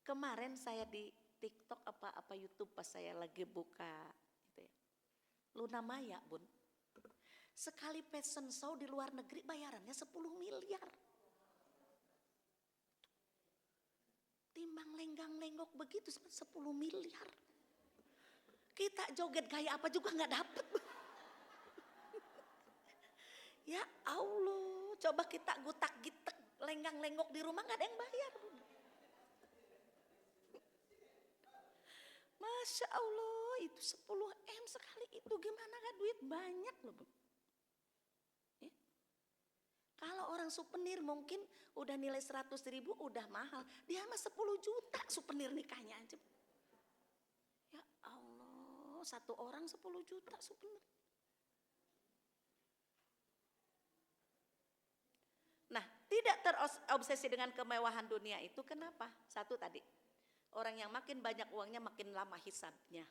Kemarin saya di TikTok apa YouTube pas saya lagi buka gitu ya. Luna Maya, Bun. Sekali fashion show di luar negeri bayarannya 10 miliar. Timbang lenggang-lenggok begitu 10 miliar. Kita joget gaya apa juga gak dapet. Ya Allah, coba kita gutak-gitek lenggang-lenggok di rumah gak ada yang bayar. Masya Allah, itu 10 M sekali itu gimana gak duit banyak loh. Ya. Kalau orang souvenir mungkin udah nilai 100.000 udah mahal. Dia mah 10 juta souvenir nikahnya aja. Ya Allah, satu orang 10 juta souvenir. Nah, tidak terobsesi dengan kemewahan dunia itu kenapa? Satu tadi, orang yang makin banyak uangnya makin lama hisabnya.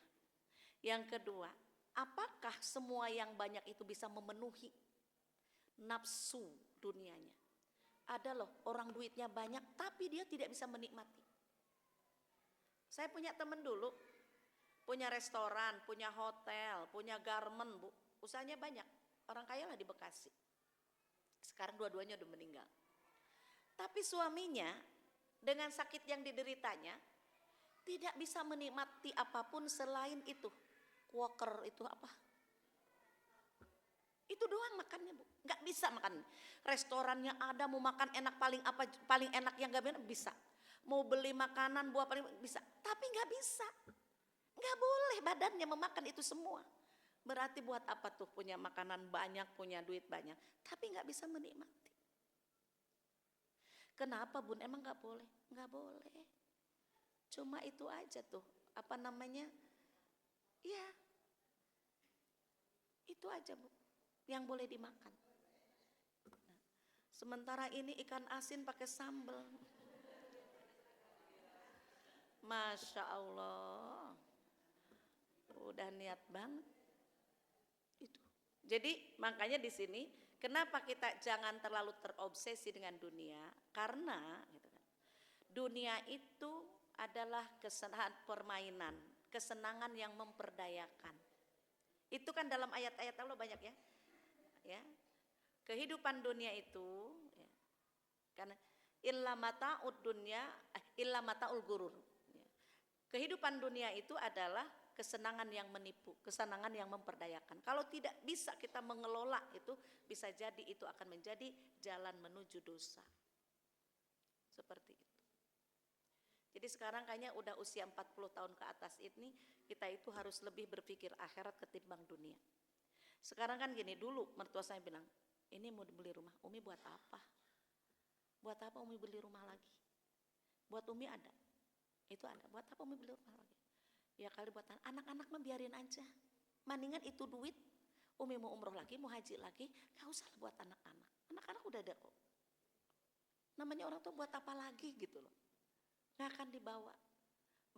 Yang kedua, apakah semua yang banyak itu bisa memenuhi nafsu dunianya? Ada loh orang duitnya banyak tapi dia tidak bisa menikmati. Saya punya temen dulu, punya restoran, punya hotel, punya garment, Bu. Usahanya banyak, orang kaya lah di Bekasi. Sekarang dua-duanya udah meninggal. Tapi suaminya dengan sakit yang dideritanya tidak bisa menikmati apapun selain itu. Walker itu apa? Itu doang makannya, Bu. Nggak bisa makan. Restorannya ada, mau makan enak paling enak yang nggak bisa. Mau beli makanan buah paling bisa. Tapi nggak bisa. Nggak boleh badannya memakan itu semua. Berarti buat apa tuh punya makanan banyak, punya duit banyak, tapi nggak bisa menikmati. Kenapa, Bun? Emang nggak boleh? Nggak boleh. Cuma itu aja tuh, apa namanya? Ya, itu aja, Bu, yang boleh dimakan. Nah, sementara ini ikan asin pakai sambal. Masya Allah, udah niat banget. Itu. Jadi makanya di sini kenapa kita jangan terlalu terobsesi dengan dunia? Karena gitu kan, dunia itu adalah kesenangan permainan, kesenangan yang memperdayakan. Itu kan dalam ayat-ayat Allah banyak ya. Ya. Kehidupan dunia itu ya, karena illa mata'ud dunya illa mata'ul gurur. Ya. Kehidupan dunia itu adalah kesenangan yang menipu, kesenangan yang memperdayakan. Kalau tidak bisa kita mengelola itu, bisa jadi itu akan menjadi jalan menuju dosa. Seperti itu. Jadi sekarang kayaknya udah usia 40 tahun ke atas ini, kita itu harus lebih berpikir akhirat ketimbang dunia. Sekarang kan gini, dulu mertua saya bilang, ini mau beli rumah, Umi buat apa? Buat apa Umi beli rumah lagi? Buat Umi ada, itu ada. Buat apa Umi beli rumah lagi? Ya kali buat anak-anak mah biarin aja. Mendingan itu duit, Umi mau umroh lagi, mau haji lagi, gak usah buat anak-anak. Anak-anak udah ada kok. Namanya orang tua buat apa lagi gitu loh. nggak akan dibawa.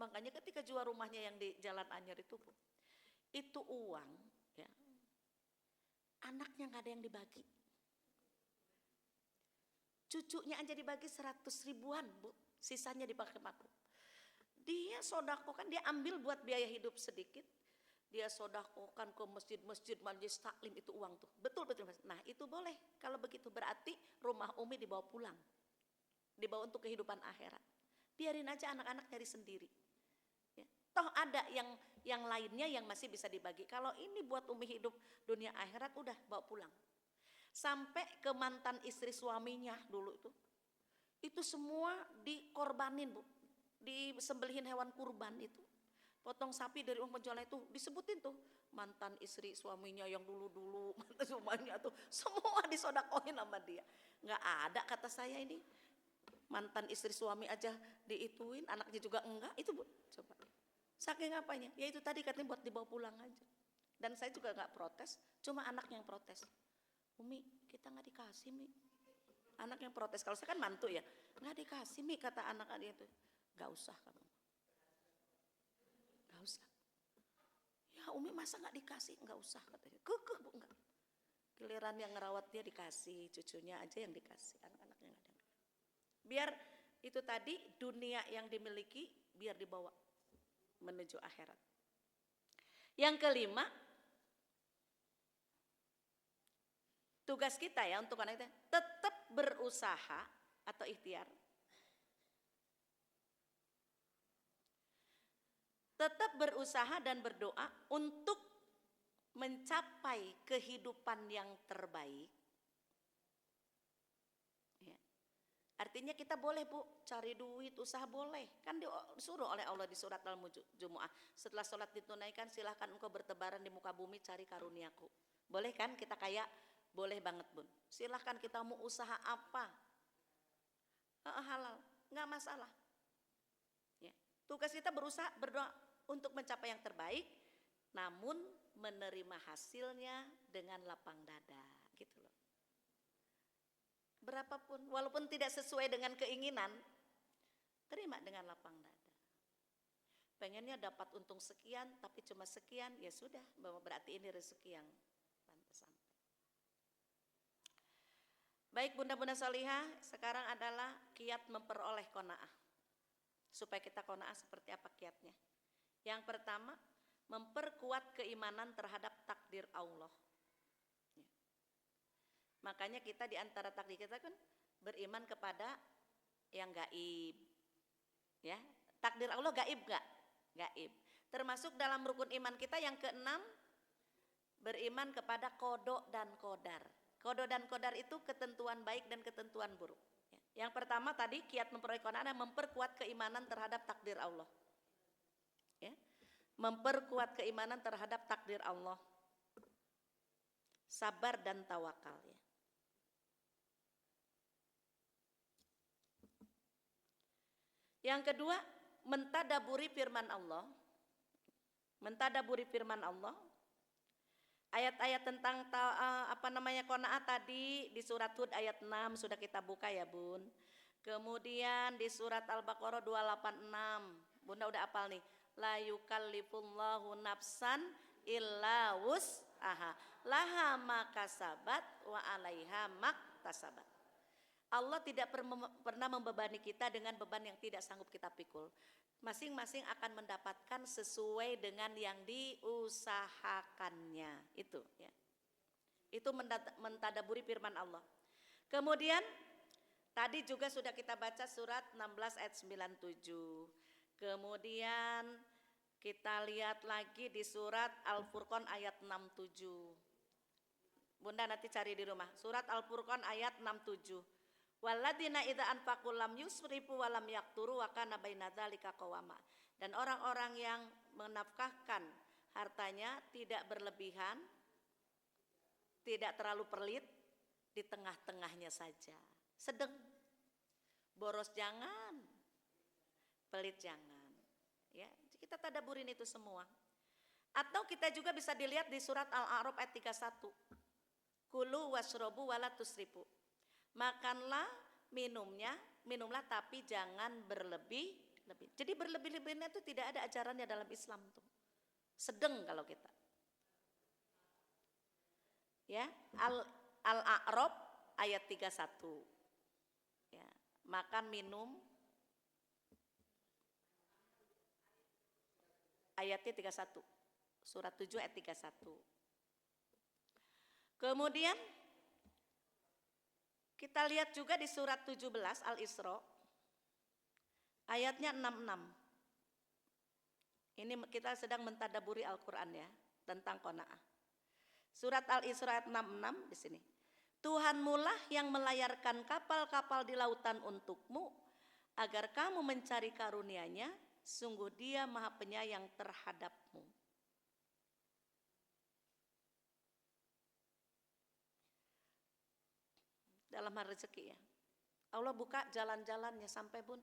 Makanya ketika jual rumahnya yang di Jalan Anyar itu uang, ya, anaknya nggak ada yang dibagi, cucunya aja dibagi 100 ribuan Bu, sisanya dipakai mabuk. Dia sodakokan, dia ambil buat biaya hidup sedikit, dia sodakokan ke masjid-masjid, majelis taklim, itu uang tuh, betul-betul. Nah itu boleh, kalau begitu berarti rumah Umi dibawa pulang, dibawa untuk kehidupan akhirat. Biarin aja anak-anak cari sendiri. Ya. Toh ada yang lainnya yang masih bisa dibagi. Kalau ini buat Umi hidup dunia akhirat, udah bawa pulang. Sampai ke mantan istri suaminya dulu itu semua dikorbanin Bu, disembelihin hewan kurban itu, potong sapi dari uang penjualan itu, disebutin tuh mantan istri suaminya yang dulu mantan suaminya tuh semua disodakohin sama dia. Nggak ada kata saya ini mantan istri suami aja diituin, anaknya juga enggak, itu Bu, coba saking apanya, ya itu tadi katanya buat dibawa pulang aja. Dan saya juga nggak protes, cuma anaknya yang protes. Umi kita nggak dikasih Mi, anak yang protes. Kalau saya kan mantu ya, nggak dikasih Mi, kata anak-anak itu. Nggak usah kamu, nggak usah. Ya Umi masa nggak dikasih, nggak usah katanya. Kekeh Bu, enggak. Giliran yang ngerawat dia dikasih, cucunya aja yang dikasih, anak-anaknya nggak ada yang dikasih. Biar itu tadi dunia yang dimiliki biar dibawa menuju akhirat. Yang kelima, tugas kita ya untuk anak kita tetap berusaha atau ikhtiar, tetap berusaha dan berdoa untuk mencapai kehidupan yang terbaik. Ya. Artinya kita boleh Bu cari duit, usaha boleh, kan disuruh oleh Allah di surat Al-Jumu'ah, setelah sholat ditunaikan silahkan engkau bertebaran di muka bumi cari karuniaku. Boleh kan kita kaya? Boleh banget Bun, silahkan kita mau usaha apa, halal, nggak masalah. Ya. Tugas kita berusaha berdoa untuk mencapai yang terbaik, namun menerima hasilnya dengan lapang dada, gitu loh. Berapapun, walaupun tidak sesuai dengan keinginan, terima dengan lapang dada. Pengennya dapat untung sekian, tapi cuma sekian, ya sudah, berarti ini rezeki yang pantas sampai. Baik bunda-bunda salihah, sekarang adalah kiat memperoleh qanaah. Supaya kita qanaah seperti apa kiatnya? Yang pertama, memperkuat keimanan terhadap takdir Allah. Ya. Makanya kita di antara takdir kita kan beriman kepada yang gaib. Ya, takdir Allah gaib gak? Gaib. Termasuk dalam rukun iman kita yang keenam, beriman kepada qada dan qadar. Qada dan qadar itu ketentuan baik dan ketentuan buruk. Ya. Yang pertama tadi kiat memperoleh qanaah, memperkuat keimanan terhadap takdir Allah. Ya. Memperkuat keimanan terhadap takdir Allah. Sabar dan tawakal ya. Yang kedua, mentadaburi firman Allah. Mentadaburi firman Allah. Ayat-ayat tentang qanaah tadi di surat Hud ayat 6 sudah kita buka ya Bun. Kemudian di surat Al-Baqarah 286. Bunda udah hafal nih. La yukallifullahu nafsan illa wus'aha. Laha ma kasabat wa 'alaiha maktasabat. Allah tidak pernah membebani kita dengan beban yang tidak sanggup kita pikul. Masing-masing akan mendapatkan sesuai dengan yang diusahakannya. Itu ya. Itu mentadaburi firman Allah. Kemudian tadi juga sudah kita baca surat 16 ayat 97. Kemudian kita lihat lagi di surat Al-Furqan ayat 67. Bunda nanti cari di rumah. Surat Al-Furqan ayat 67. Walladzina idza anfaqu lam yusrifu wa lam yaqturu wa kana baina dzalika qawama. Dan orang-orang yang menafkahkan hartanya tidak berlebihan, tidak terlalu pelit, di tengah-tengahnya saja. Sedang. Boros jangan, pelit jangan. Ya, kita tadaburin itu semua. Atau kita juga bisa dilihat di surat Al-A'raf ayat 31. Kulu wasrobu wala tusrifu. Makanlah, minumnya, minumlah tapi jangan berlebih-lebih. Jadi berlebih-lebihnya itu tidak ada ajarannya dalam Islam tuh. Sedang kalau kita. Ya, Al-A'raf ayat 31. Ya, makan minum ayatnya 31. Surat 7 ayat 31. Kemudian kita lihat juga di surat 17 Al-Isra ayatnya 66. Ini kita sedang mentadaburi Al-Qur'an ya tentang qanaah. Surat Al-Isra ayat 66 di sini. Tuhanmulah yang melayarkan kapal-kapal di lautan untukmu agar kamu mencari karunia-Nya, sungguh Dia Maha Penyayang terhadapmu. Dalam hal rezeki ya. Allah buka jalan-jalannya sampai pun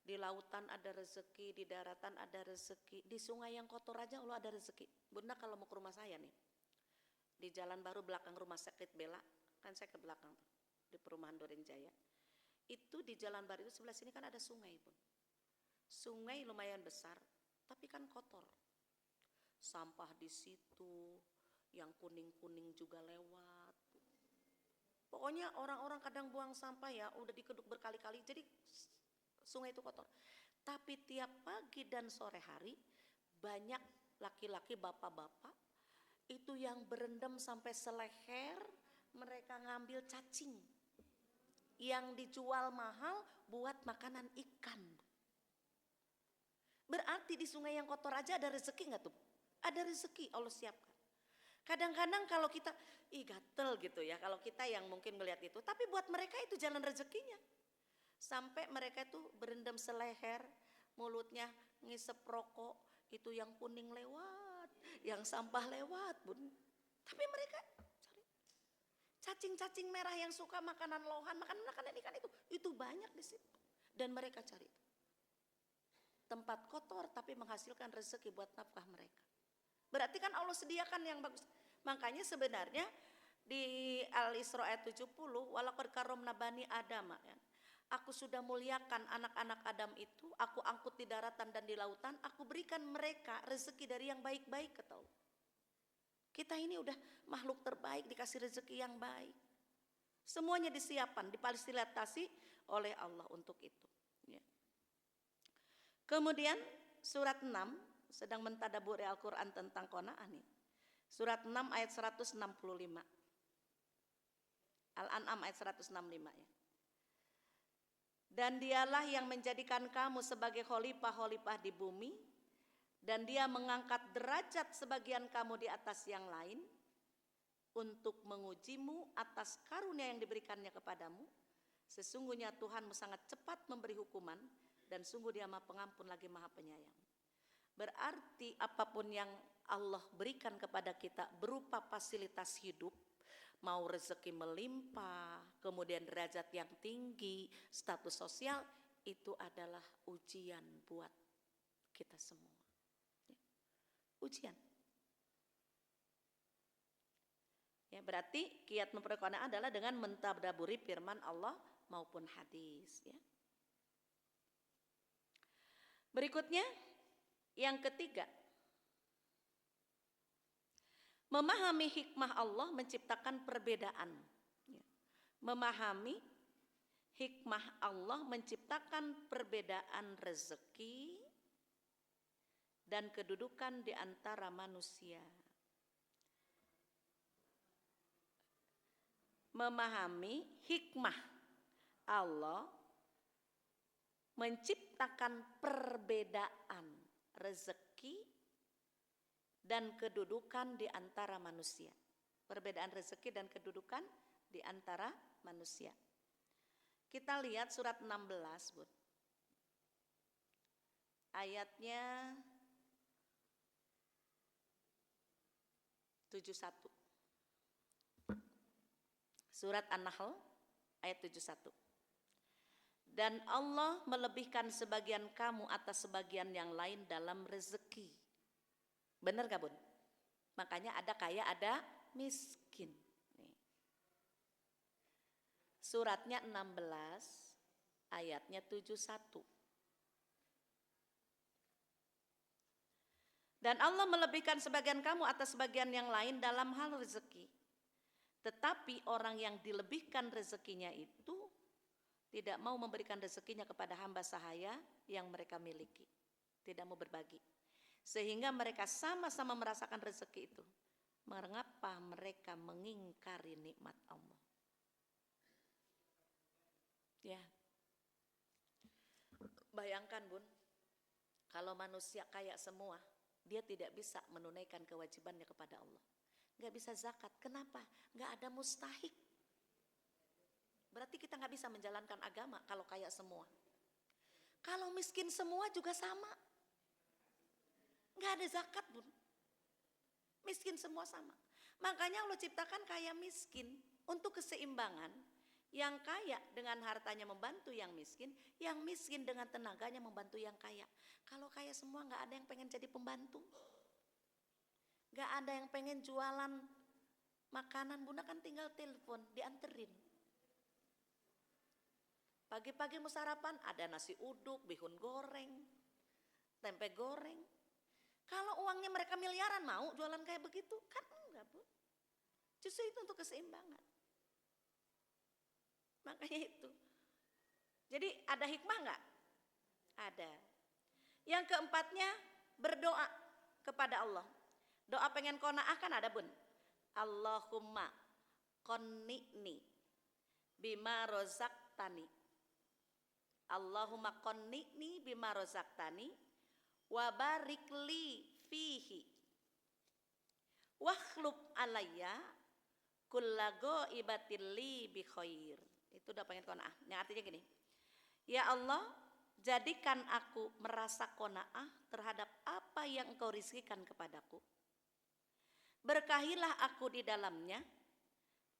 di lautan ada rezeki, di daratan ada rezeki, di sungai yang kotor aja Allah ada rezeki. Bunda kalau mau ke rumah saya nih, di Jalan Baru belakang Rumah Sakit Bella, kan saya ke belakang tuh, di perumahan Duren Jaya. Itu di Jalan Baru itu sebelah sini kan ada sungai pun. Sungai lumayan besar, tapi kan kotor. Sampah di situ, yang kuning-kuning juga lewat. Pokoknya orang-orang kadang buang sampah ya, udah dikeduk berkali-kali, jadi sungai itu kotor. Tapi tiap pagi dan sore hari, banyak laki-laki bapak-bapak, itu yang berendam sampai seleher, mereka ngambil cacing. Yang dijual mahal buat makanan ikan. Berarti di sungai yang kotor aja ada rezeki gak tuh? Ada rezeki Allah siapkan. Kadang-kadang kalau kita, gatel gitu ya, kalau kita yang mungkin melihat itu, tapi buat mereka itu jalan rezekinya. Sampai mereka itu berendam seleher, mulutnya ngisep rokok, itu yang kuning lewat, yang sampah lewat bun. Tapi mereka cari cacing-cacing merah yang suka makanan lohan, makanan ikan itu banyak di situ. Dan mereka cari itu. Tempat kotor tapi menghasilkan rezeki buat nafkah mereka. Berarti kan Allah sediakan yang bagus. Makanya sebenarnya di Al-Isra ayat 70, walaqad karramna bani Adam ya. Aku sudah muliakan anak-anak Adam itu, aku angkut di daratan dan di lautan, aku berikan mereka rezeki dari yang baik-baik kata Allah. Kita ini udah makhluk terbaik dikasih rezeki yang baik. Semuanya disiapkan, difasilitasi oleh Allah untuk itu. Ya. Kemudian surat 6 sedang mentadaburi Al-Quran tentang qanaah nih. Surat 6 ayat 165. Al-An'am ayat 165 ya. Dan dialah yang menjadikan kamu sebagai khalifah-khalifah di bumi, dan dia mengangkat derajat sebagian kamu di atas yang lain untuk mengujimu atas karunia yang diberikannya kepadamu. Sesungguhnya Tuhanmu sangat cepat memberi hukuman, dan sungguh Dia Maha Pengampun lagi Maha Penyayang. Berarti apapun yang Allah berikan kepada kita berupa fasilitas hidup, mau rezeki melimpah, kemudian derajat yang tinggi, status sosial, itu adalah ujian buat kita semua. Ujian. Ya, berarti kiat memperoleh qanaah adalah dengan mentadaburi firman Allah maupun hadis. Ya. Berikutnya, yang ketiga, memahami hikmah Allah menciptakan perbedaan. Memahami hikmah Allah menciptakan perbedaan rezeki dan kedudukan di antara manusia. Memahami hikmah Allah menciptakan perbedaan rezeki dan kedudukan di antara manusia. Perbedaan rezeki dan kedudukan di antara manusia. Kita lihat surat 16, Bud. Ayatnya 71. Surat An-Nahl ayat 71. Dan Allah melebihkan sebagian kamu atas sebagian yang lain dalam rezeki. Benar gak Bun? Makanya ada kaya ada miskin. Nih. Suratnya 16 ayatnya 71. Dan Allah melebihkan sebagian kamu atas sebagian yang lain dalam hal rezeki. Tetapi orang yang dilebihkan rezekinya itu tidak mau memberikan rezekinya kepada hamba sahaya yang mereka miliki. Tidak mau berbagi. Sehingga mereka sama-sama merasakan rezeki itu. Mengapa mereka mengingkari nikmat Allah? Ya. Bayangkan Bun, kalau manusia kaya semua, dia tidak bisa menunaikan kewajibannya kepada Allah. Gak bisa zakat. Kenapa? Gak ada mustahik. Berarti kita gak bisa menjalankan agama kalau kaya semua. Kalau miskin semua juga sama. Gak ada zakat Bun. Miskin semua sama. Makanya Allah ciptakan kaya miskin untuk keseimbangan. Yang kaya dengan hartanya membantu yang miskin dengan tenaganya membantu yang kaya. Kalau kaya semua gak ada yang pengen jadi pembantu. Gak ada yang pengen jualan makanan, Bunda kan tinggal telepon, dianterin. Pagi-pagi mau sarapan ada nasi uduk, bihun goreng, tempe goreng. Kalau uangnya mereka miliaran mau jualan kayak begitu? Kan enggak Bu. Justru itu untuk keseimbangan. Makanya itu. Jadi ada hikmah enggak? Ada. Yang keempatnya berdoa kepada Allah. Doa pengen qanaah kan ada Bun. Allahumma qanni'ni bima rozaqtani. Allahumma qanni'ni bima rozaqtani wa barik li fihi. Wakhlub alayya kullago ibatilli bi khair. Itu udah pengen qanaah. Yang artinya gini. Ya Allah, jadikan aku merasa qanaah terhadap apa yang Engkau rizkikan kepadaku. Berkahilah aku di dalamnya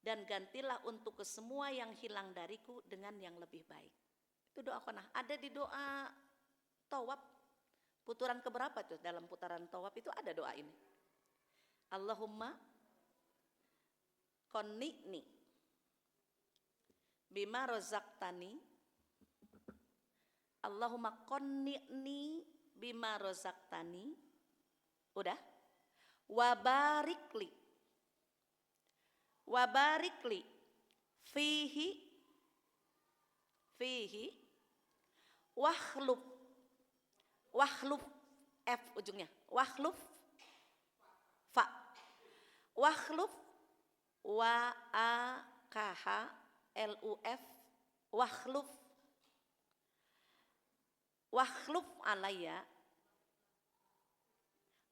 dan gantilah untuk kesemua yang hilang dariku dengan yang lebih baik. Itu doa qanaah. Ada di doa tawaf. Putaran keberapa tuh? Dalam putaran tawaf itu ada doa ini. Allahumma qanni'ni bima rozaqtani. Allahumma qanni'ni bima rozaqtani. Udah? Wabarikli fihi wakhluf F ujungnya wakhluf fa wakhluf wa a k h l u f wakhluf alayya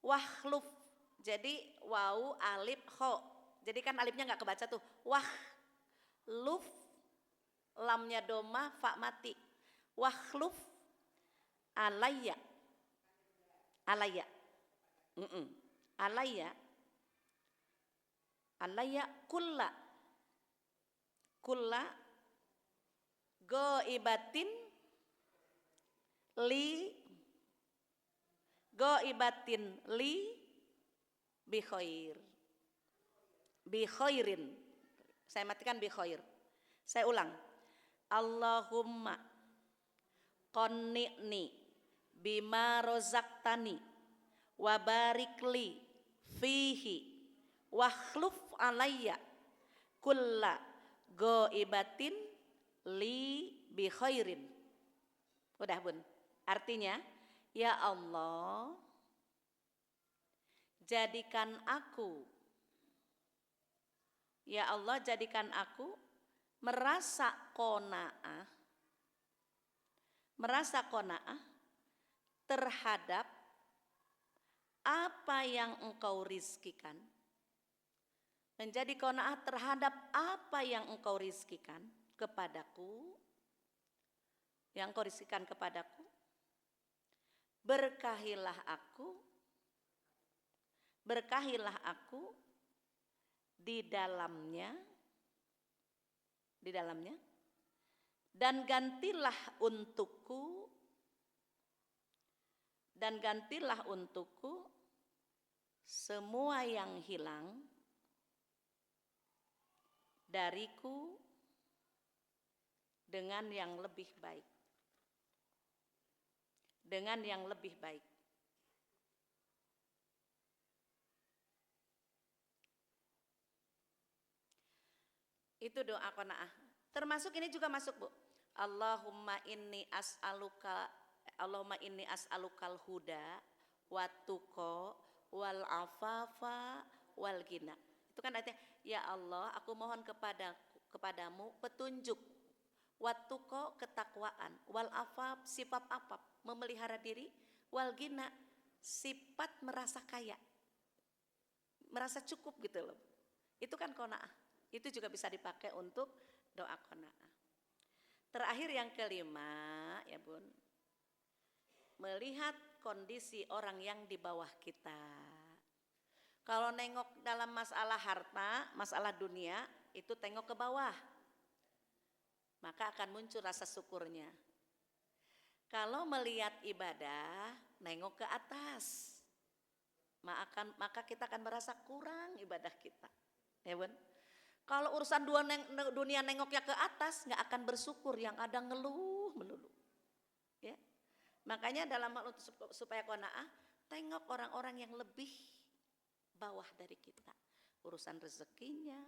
wakhluf. Jadi waw alif kho. Jadi kan alifnya nggak kebaca tuh. Wakhluf lamnya doma fa mati. Wakhluf alayya. Alayya kulla goibatin li bi khairin. Saya matikan bi khair. Saya ulang. Allahumma qanni'ni bima rozaqtani wa barikli fihi wakhluf alayya kulla goibatin li bi khairin. Udah Bun. Artinya, ya Allah, jadikan aku merasa qanaah terhadap apa yang Engkau rizkikan. Menjadi qanaah terhadap apa yang Engkau rizkikan kepadaku. Yang Engkau rizkikan kepadaku. Berkahilah aku di dalamnya dan gantilah untukku semua yang hilang dariku dengan yang lebih baik. dengan yang lebih baik. Itu doa qanaah. Termasuk ini juga masuk, Bu. Allahumma inni as'alukal huda wat tuqa wal afafa wal ghina. Itu kan artinya, ya Allah, aku mohon kepadamu petunjuk, wat tuqa ketakwaan, wal afaf sifat afaf, memelihara diri, wal ghina sifat merasa kaya, merasa cukup gitu loh. Itu kan qanaah. Itu juga bisa dipakai untuk doa qanaah. Terakhir yang kelima, ya Bun, melihat kondisi orang yang di bawah kita. Kalau nengok dalam masalah harta, masalah dunia, itu tengok ke bawah, maka akan muncul rasa syukurnya. Kalau melihat ibadah, nengok ke atas, maka kita akan merasa kurang ibadah kita, ya Bun. Kalau urusan dunia nengoknya ke atas, nggak akan bersyukur, yang ada ngeluh melulu. Ya, makanya dalam hal supaya qanaah, tengok orang-orang yang lebih bawah dari kita, urusan rezekinya,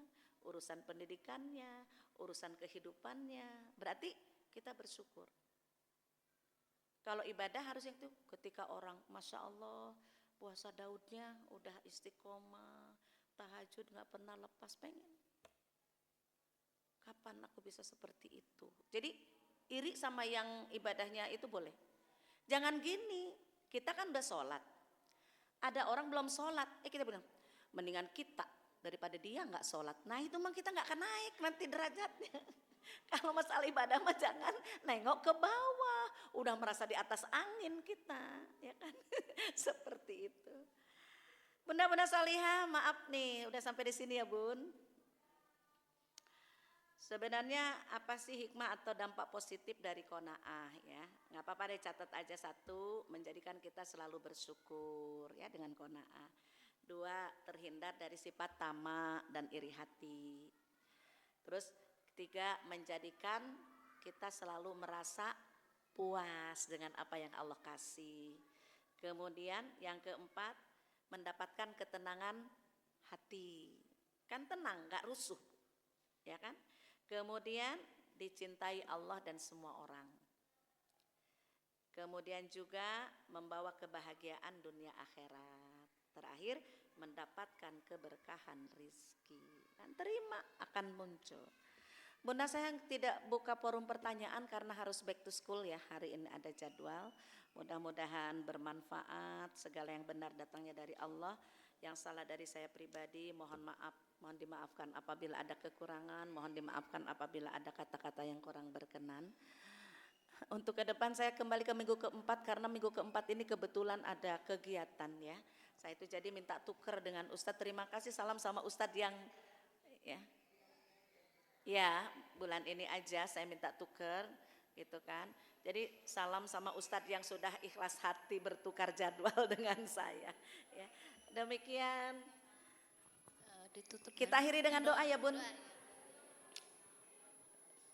urusan pendidikannya, urusan kehidupannya, berarti kita bersyukur. Kalau ibadah harus yang itu, ketika orang, masya Allah, puasa Daudnya udah istiqomah, tahajud nggak pernah lepas, pengen. Kapan aku bisa seperti itu? Jadi iri sama yang ibadahnya itu boleh. Jangan gini, kita kan udah sholat, ada orang belum sholat, kita bilang mendingan kita daripada dia nggak sholat. Nah itu memang kita nggak akan naik nanti derajatnya. Kalau masalah ibadah mah jangan nengok ke bawah, udah merasa di atas angin kita, ya kan? Seperti itu. Bunda-bunda salihah, maaf nih, udah sampai di sini ya Bun. Sebenarnya apa sih hikmah atau dampak positif dari qanaah ya? Nggak apa-apa deh, catat aja satu, menjadikan kita selalu bersyukur ya dengan qanaah. Dua, terhindar dari sifat tamak dan iri hati. Terus ketiga, menjadikan kita selalu merasa puas dengan apa yang Allah kasih. Kemudian yang keempat, mendapatkan ketenangan hati. Kan tenang, nggak rusuh, ya kan? Kemudian dicintai Allah dan semua orang. Kemudian juga membawa kebahagiaan dunia akhirat. Terakhir, mendapatkan keberkahan rizki. Dan terima akan muncul. Bunda saya tidak buka forum pertanyaan karena harus back to school ya. Hari ini ada jadwal. Mudah-mudahan bermanfaat. Segala yang benar datangnya dari Allah. Yang salah dari saya pribadi, mohon maaf, mohon dimaafkan apabila ada kekurangan, mohon dimaafkan apabila ada kata-kata yang kurang berkenan. Untuk ke depan saya kembali ke minggu keempat, karena minggu keempat ini kebetulan ada kegiatan ya. Saya itu jadi minta tuker dengan Ustadz. Terima kasih, salam sama Ustadz yang ya bulan ini aja saya minta tuker gitu kan. Jadi salam sama Ustadz yang sudah ikhlas hati bertukar jadwal dengan saya ya. Demikian kita akhiri dengan doa ya Bun.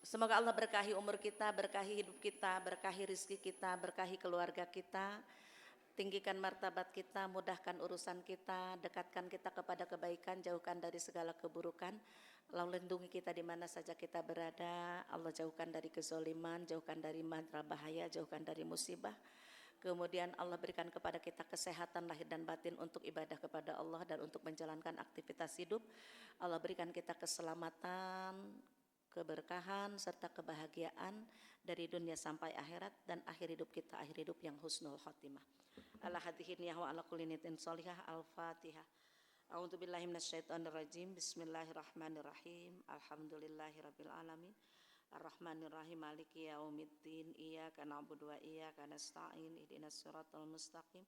Semoga Allah berkahi umur kita, berkahi hidup kita, berkahi rizki kita, berkahi keluarga kita, tinggikan martabat kita, mudahkan urusan kita, dekatkan kita kepada kebaikan, jauhkan dari segala keburukan. Allah lindungi kita di mana saja kita berada. Allah jauhkan dari kezaliman, jauhkan dari mara bahaya, jauhkan dari musibah. Kemudian Allah berikan kepada kita kesehatan lahir dan batin untuk ibadah kepada Allah dan untuk menjalankan aktivitas hidup. Allah berikan kita keselamatan, keberkahan serta kebahagiaan dari dunia sampai akhirat, dan akhir hidup kita akhir hidup yang husnul khotimah. Ala hadhihi niyah wa ala kulli niyatin shalihah. Al-Fatihah. A'udzu billahi minasyaitonir rajim. Bismillahirrahmanirrahim. Alhamdulillahirabbil alamin. Ar-Rahmanir-Rahim, Maliki Yaumiddin, Iyyaka na'budu wa iyyaka nasta'in, ihdinas siratal mustaqim,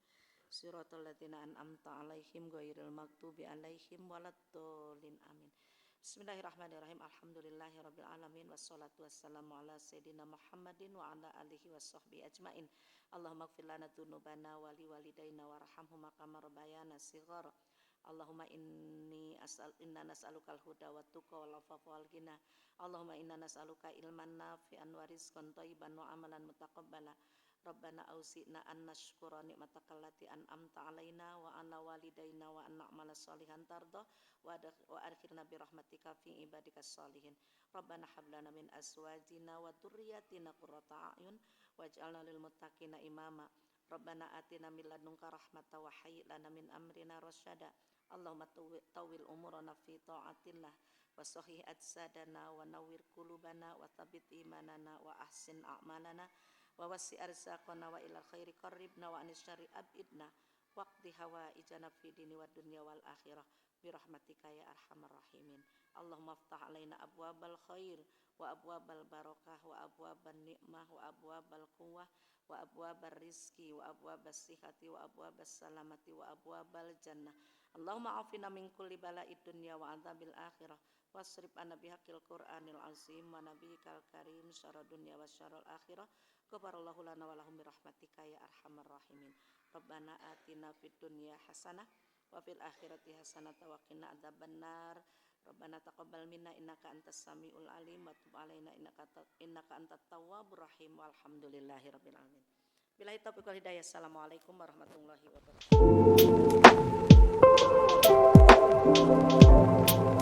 siratal ladzina an'amta 'alaihim ghairil maghdubi 'alaihim waladdallin. Amin. Bismillahirrahmanirrahim. Alhamdulillahirabbil alamin, wassalatu wassalamu ala sayidina Muhammadin wa ala alihi washabbihi ajmain. Allahumma ighfir lana dzunubana wa liwalidayna warhamhuma kama rabbayana shighara. Allahumma inna nas'alukal huda wat tuqa wal afafa wal ghina. Allahumma inna nas'aluka ilman nafi'an wa rizqan thayyiban wa amalan mutaqabbala. Rabbana auzi'na an nashkura ni'mataka allati an'amta 'alaina wa 'ala walidaina wa an na'mala sholihan tarda wa adkhilna bi rahmatika fi ibadikas sholihin. Rabbana hab lana min azwajina wa dzurriyyatina qurrata a'yun waj'alna lil muttaqina imama. Rabbana atina min ladunka rahmatan wa hayyi lana min amrina rasyada. Allahumma tawwil umurana fi ta'atillah wa sahih ajsadana wa nawwir qulubana wa tsabbit imanana wa ahsin a'malana wa wasi' arzaqana wa ilal khairi qarribna wa anis syarri abidna waqdi hawaijana fi dini wa dunya wal akhirah bi rahmatika ya arhamar rahimin. Allahumma aftah alaina abwabal khair wa abwabal barakah wa abwaban ni'mah wa abwabal quwwah wa abwabar rizqi wa abwabas sihhati wa abwabas salamati wa abwabal jannah. Allahumma afina min kulli bala'id dunya wa adzabil akhirah wasrif anna bihaqqil qur'anil azim wa nabiyikal karim syarrad dunya wa syarrul akhirah. Ghafarallahu lana wa lahum bi rahmatika ya arhamar rahimin. Rabbana atina fid dunya hasanah wa fil akhirati hasanah wa qina adzabannar. Rabbana taqabbal minna innaka antas samiul alim wa tub alaina innaka antat tawwabur rahim. Walhamdulillahirabbil alamin. Billahi taufiq wal hidayah. Assalamualaikum warahmatullahi wabarakatuh.